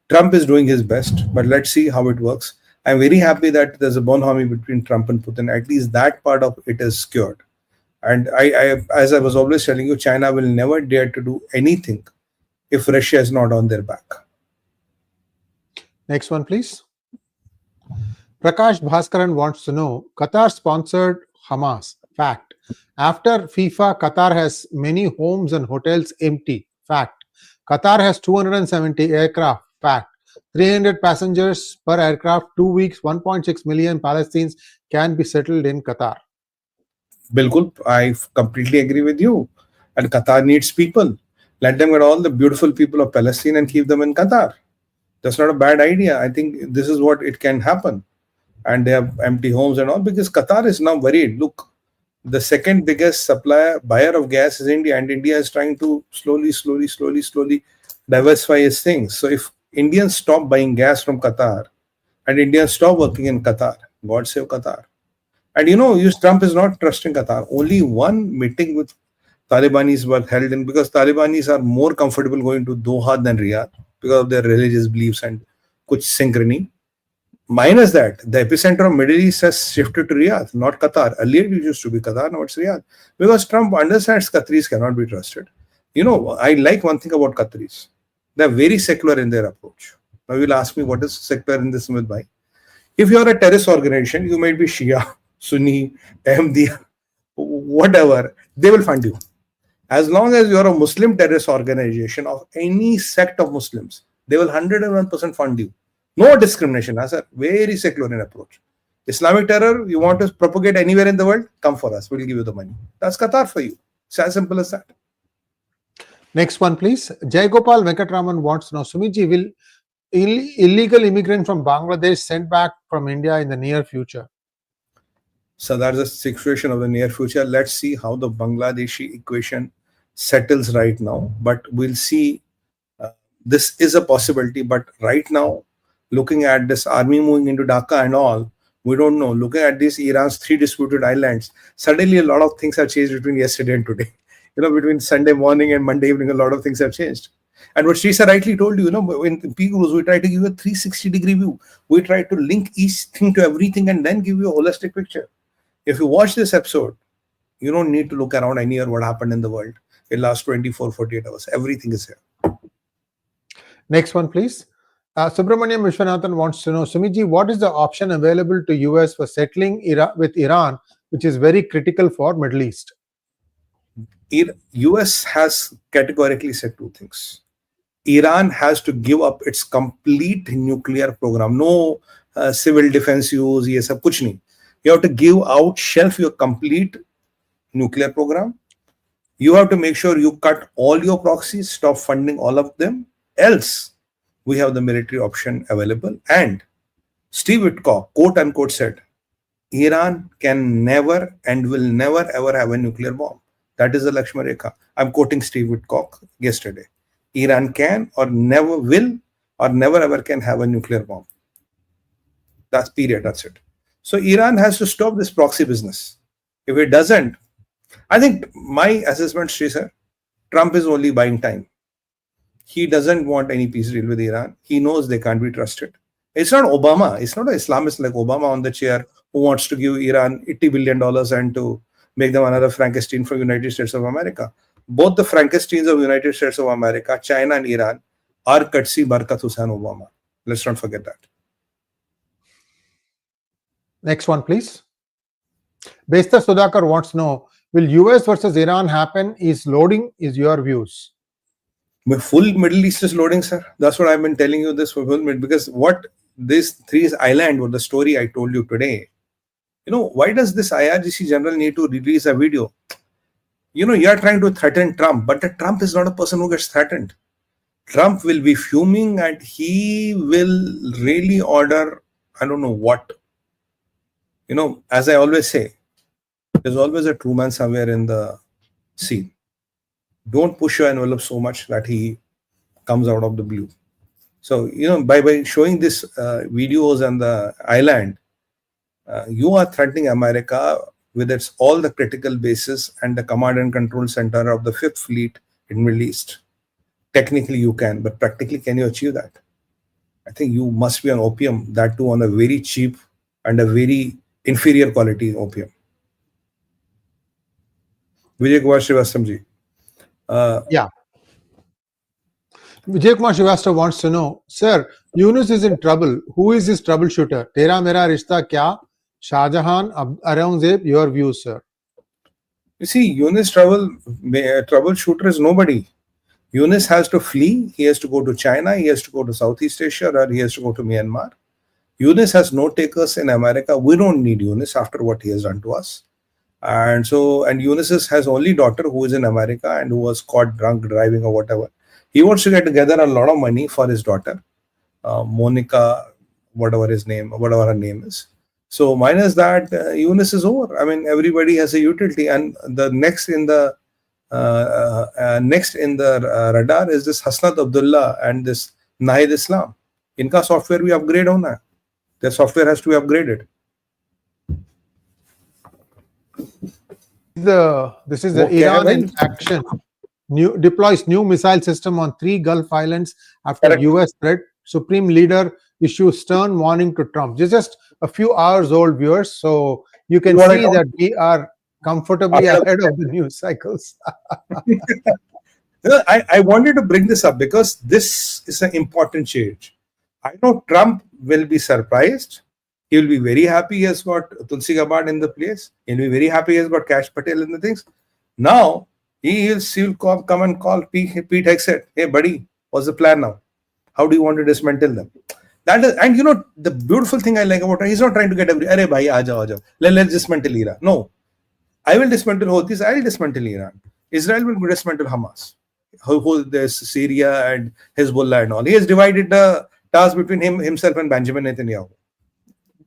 Trump is doing his best, but let's see how it works. I'm very happy that there's a bonhomie between Trump and Putin. At least that part of it is secured. And I, as I was always telling you, China will never dare to do anything if Russia is not on their back. Next one, please. Prakash Bhaskaran wants to know, Qatar sponsored Hamas. Fact. After FIFA, Qatar has many homes and hotels empty. Fact. Qatar has 270 aircraft. Fact. 300 passengers per aircraft, 2 weeks, 1.6 million Palestinians can be settled in Qatar. Bilkul, I completely agree with you. And Qatar needs people. Let them get all the beautiful people of Palestine and keep them in Qatar. That's not a bad idea. I think this is what it can happen. And they have empty homes and all, because Qatar is now worried. Look, the second biggest buyer of gas is India, and India is trying to slowly diversify its things. So if Indians stop buying gas from Qatar and Indians stop working in Qatar, God save Qatar. And Trump is not trusting Qatar. Only one meeting with Talibanis were held in, because Talibanis are more comfortable going to Doha than Riyadh because of their religious beliefs and kuch synchrony. Minus that, the epicenter of Middle East has shifted to Riyadh, not Qatar. Earlier it used to be Qatar, now it's Riyadh. Because Trump understands Qataris cannot be trusted. I like one thing about Qataris. They're very secular in their approach. Now you'll ask me, what is secular in this, Sumit bhai? If you're a terrorist organization, you might be Shia, Sunni, Ahmadiyya, whatever, they will fund you. As long as you're a Muslim terrorist organization of any sect of Muslims, they will 101% fund you. No discrimination, sir. Very secular in approach. Islamic terror, you want to propagate anywhere in the world, come for us. We'll give you the money. That's Qatar for you. It's as simple as that. Next one, please. Jayagopal Venkatraman wants to know, Sumiji, will illegal immigrants from Bangladesh sent back from India in the near future? So that's the situation of the near future. Let's see how the Bangladeshi equation settles right now. But we'll see. This is a possibility. But right now, looking at this army moving into Dhaka and all, we don't know. Looking at these Iran's 3 disputed islands, suddenly a lot of things have changed between yesterday and today. Between Sunday morning and Monday evening, a lot of things have changed. And what Sree rightly told you, in PGurus, we try to give you a 360-degree view. We try to link each thing to everything and then give you a holistic picture. If you watch this episode, you don't need to look around anywhere what happened in the world in the last 24, 48 hours. Everything is here. Next one, please. Subramaniam Vishwanathan wants to know, Sumiji, what is the option available to US for settling with Iran, which is very critical for Middle East? US has categorically said 2 things. Iran has to give up its complete nuclear program. No civil defense use, yes, kuch nahi. You have to give out, shelf your complete nuclear program. You have to make sure you cut all your proxies, stop funding all of them. Else, we have the military option available. And Steve Witkoff, quote unquote, said, Iran can never and will never ever have a nuclear bomb. That is the Lakshman Rekha. I'm quoting Steve Witkoff yesterday. Iran can or never will or never ever can have a nuclear bomb. That's period. That's it. So Iran has to stop this proxy business. If it doesn't, I think my assessment, Sree sir, Trump is only buying time. He doesn't want any peace deal with Iran. He knows they can't be trusted. It's not Obama. It's not an Islamist like Obama on the chair who wants to give Iran $80 billion and to make them another Frankenstein for United States of America. Both the Frankensteins of United States of America, China and Iran, are 𝗥𝗙𝗙𝗪 𝗪𝗏𝗪 Obama. Let's not forget that. Next one, please. Besta Sudhakar wants to know, will US versus Iran happen? Is your views? Full Middle East is loading, sir. That's what I've been telling you this for full minute. Because what this 3 island or the story I told you today, why does this IRGC general need to release a video? You are trying to threaten Trump, but Trump is not a person who gets threatened. Trump will be fuming and he will really order, I don't know what. As I always say, there's always a true man somewhere in the scene. Don't push your envelope so much that he comes out of the blue. So, by showing this videos and the island, you are threatening America with its all the critical bases and the command and control center of the 5th Fleet in Middle East. Technically you can, but practically can you achieve that? I think you must be on opium, that too on a very cheap and a very inferior quality opium. Vijay Kumar Srivastava ji. Yeah. Vijay Kumar Srivastava wants to know, sir, Yunus is in trouble. Who is his troubleshooter? Tera mera rishta kya? Shahjahan, Aurangzeb, your views, sir. You see, Yunus troubleshooter is nobody. Yunus has to flee. He has to go to China. He has to go to Southeast Asia, or he has to go to Myanmar. Yunus has no takers in America. We don't need Yunus after what he has done to us. And Yunus has only daughter who is in America and who was caught drunk driving or whatever. He wants to get together a lot of money for his daughter, Monica, whatever her name is. So minus that, Yunus is over. I mean, everybody has a utility, and the next in the radar is this Hasnat Abdullah and this Nahid Islam. Inka software we upgrade hona hai. Their software has to be upgraded. This is the Iran in action. Deploys new missile system on 3 Gulf islands after Correct. US threat. Supreme leader issues stern warning to Trump. Just a few hours old, viewers, so you can see that we are comfortably ahead of the news cycles. I wanted to bring this up because this is an important change. I know Trump will be surprised. He will be very happy he has got 𝗠𝗖𝗍𝗏 𝗏𝗏 in the place. He'll be very happy he has got Kash Patel in the things. Now, he'll come and call 𝗏𝗏𝗏𝗏 said, hey buddy, what's the plan now? How do you want to dismantle them? That is, and you know, the beautiful thing I like about him, he's not trying to get every, arey bhai, aaja. Let's dismantle Iran. No. I will dismantle Houthis, I will dismantle Iran. Israel will dismantle Hamas. There's Syria and Hezbollah and all. He has divided the task between himself and Benjamin Netanyahu.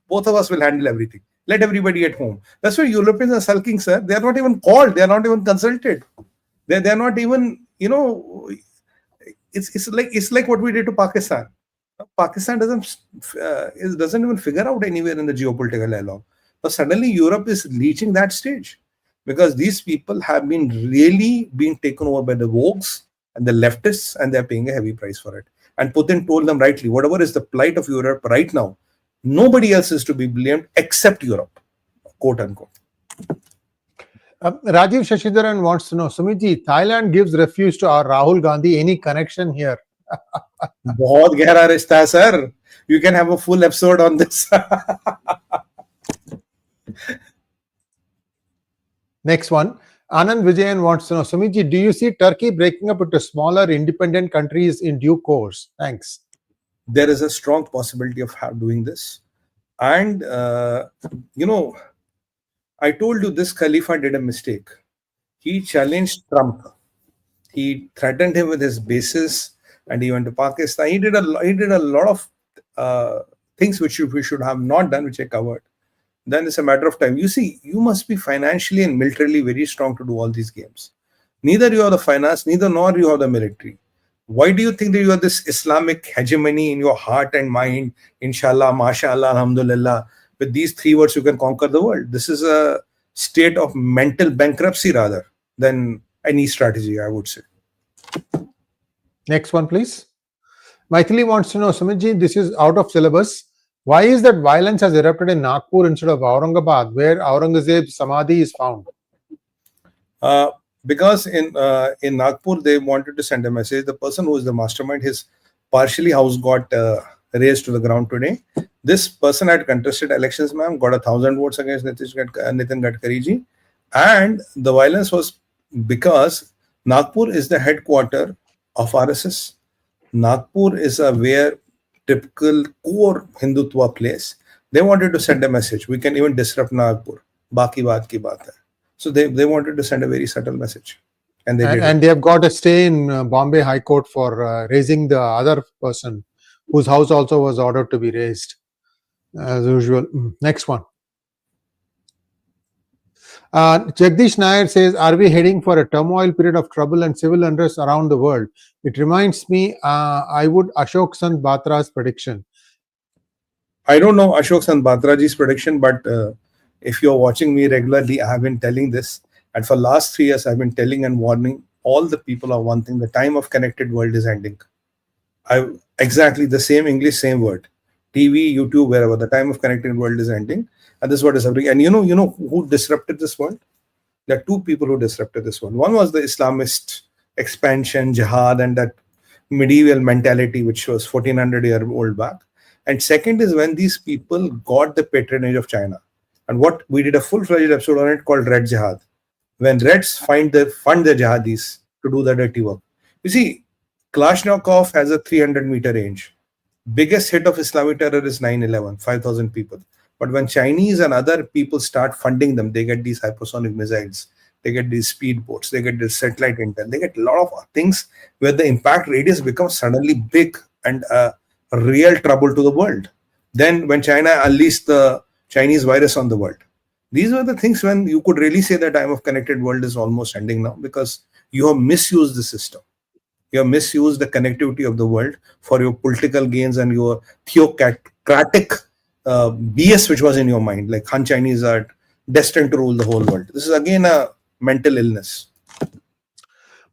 Both of us will handle everything. Let everybody at home. That's why Europeans are sulking, sir. They are not even called. They are not even consulted. They are not even, you know, it's like what we did to Pakistan. Pakistan doesn't even figure out anywhere in the geopolitical dialogue. But suddenly Europe is reaching that stage because these people have been really being taken over by the wogs and the leftists, and they're paying a heavy price for it. And Putin told them rightly, whatever is the plight of Europe right now, nobody else is to be blamed except Europe, quote unquote. Rajiv Shashidharan wants to know, Sumit, Thailand gives refuge to our Rahul Gandhi. Any connection here? बहुत गहरा रिश्ता है, sir. You can have a full episode on this. Next one. Anand Vijayan wants to know, Sumit, do you see Turkey breaking up into smaller independent countries in due course? Thanks. There is a strong possibility of doing this. And, you know, I told you this Khalifa did a mistake. He challenged Trump. He threatened him with his bases, and he went to Pakistan. He did a lot of things which we should have not done, which I covered. Then it's a matter of time. You see, you must be financially and militarily very strong to do all these games. Neither you have the finance, nor you have the military. Why do you think that you have this Islamic hegemony in your heart and mind? Inshallah, mashallah, alhamdulillah. With these 3 words, you can conquer the world. This is a state of mental bankruptcy rather than any strategy, I would say. Next one, please. Maithili wants to know, Sumit, this is out of syllabus. Why is that violence has erupted in Nagpur instead of Aurangabad, where Aurangzeb's Samadhi is found? Because in Nagpur, they wanted to send a message. The person who is the mastermind, his partially house got razed to the ground today. This person had contested elections, ma'am, got 1,000 votes against Nitin Gadkari ji. And the violence was because Nagpur is the headquarter of RSS. Nagpur is a where typical core Hindutva place. They wanted to send a message. We can even disrupt Nagpur. Baki baat ki baat hai. So they wanted to send a very subtle message. And they did. And they have got a stay in Bombay High Court for raising the other person whose house also was ordered to be raised. As usual. Next one. Jagdish Nair says, are we heading for a turmoil period of trouble and civil unrest around the world? It reminds me, I would Ashok Batra's prediction. I don't know Ashok Batra's prediction, but if you're watching me regularly, I have been telling this. And for last 3 years, I've been telling and warning all the people of one thing: the time of connected world is ending. Exactly the same English, same word. TV, YouTube, wherever, the time of connected world is ending. And this is what is happening. And you know who disrupted this world? There are 2 people who disrupted this world. One was the Islamist expansion, jihad, and that medieval mentality, which was 1400-year-old back. And second is when these people got the patronage of China. And what we did a full-fledged episode on it called Red Jihad. When Reds fund the jihadis to do the dirty work. You see, Kalashnikov has a 300-meter range. Biggest hit of Islamic terror is 9/11, 5,000 people. But when Chinese and other people start funding them, they get these hypersonic missiles, they get these speedboats, they get this satellite intel, they get a lot of things where the impact radius becomes suddenly big and a real trouble to the world. Then when China unleashed the Chinese virus on the world, these were the things when you could really say the time of connected world is almost ending now, because you have misused the system. You have misused the connectivity of the world for your political gains and your theocratic BS which was in your mind, like Han Chinese are destined to rule the whole world. This is again a mental illness.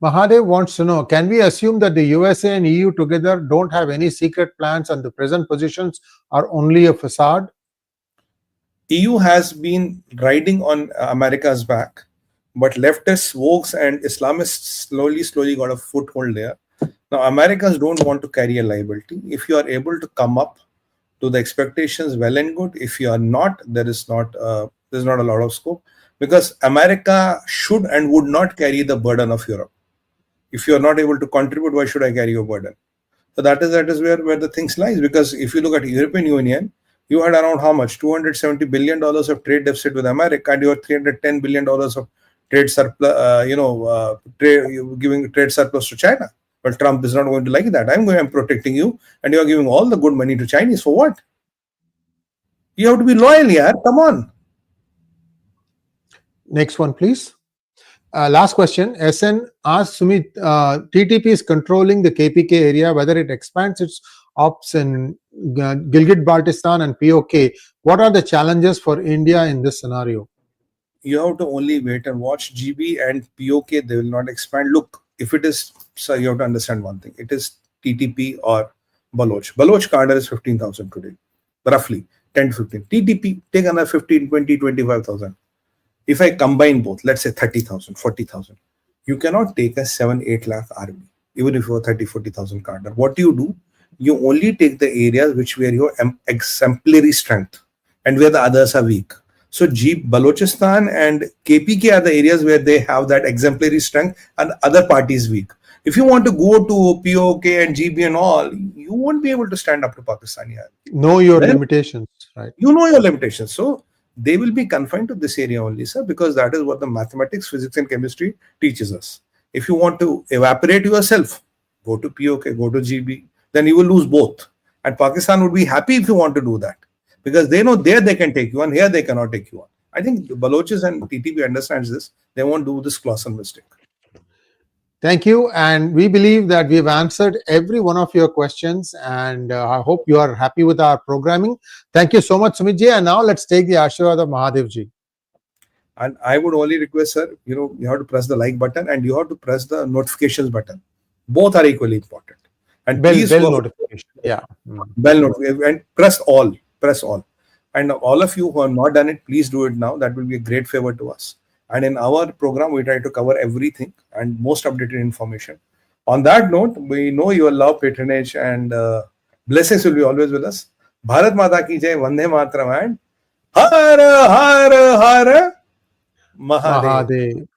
Mahadev wants to know, can we assume that the USA and EU together don't have any secret plans and the present positions are only a facade? EU has been riding on America's back, but leftists, woke and Islamists slowly got a foothold there. Now, Americans don't want to carry a liability. If you are able to come up to the expectations, well and good. If you are not, there's not a lot of scope, because America should and would not carry the burden of Europe. If you are not able to contribute, why should I carry your burden? So that is where the things lies. Because if you look at the European Union, you had around how much? $270 billion of trade deficit with America, and you had $310 billion of trade surplus, giving trade surplus to China. Well, Trump is not going to like that. I'm protecting you, and you are giving all the good money to Chinese for what? You have to be loyal, yaar. Come on. Next one, please. Last question. SN asks Sumit, TTP is controlling the KPK area, whether it expands its ops in Gilgit-Baltistan and POK. What are the challenges for India in this scenario? You have to only wait and watch. GB and POK, they will not expand. Look, if it is, so you have to understand one thing. It is TTP or Baloch. Baloch cadre is 15,000 today, roughly 10 to 15. TTP, take another 15, 20, 25,000. If I combine both, let's say 30,000, 40,000, you cannot take a 7-8 lakh army, even if you have 30, 40,000 cadre. What do? You only take the areas where you have exemplary strength and where the others are weak. So Balochistan and KPK are the areas where they have that exemplary strength and other parties weak. If you want to go to POK and GB and all, you won't be able to stand up to Pakistan. Know your limitations, right? You know your limitations. So they will be confined to this area only, sir, because that is what the mathematics, physics and chemistry teaches us. If you want to evaporate yourself, go to POK, go to GB, then you will lose both. And Pakistan would be happy if you want to do that, because they know there they can take you on, here they cannot take you on. I think the Balochis and TTP understands this. They won't do this colossal mistake. Thank you. And we believe that we've answered every one of your questions, and I hope you are happy with our programming. Thank you so much, Sumit ji. And now let's take the Ashirwad of Mahadev ji. And I would only request, sir, you have to press the like button and you have to press the notifications button. Both are equally important. And Bell please notification. Yeah. Bell notification and press all. And all of you who have not done it, please do it now. That will be a great favor to us. And in our program, we try to cover everything and most updated information. On that note, we know your love, patronage, and blessings will be always with us. Bharat Mata ki jai, Vande Mataram, and Har Har Har Mahadev.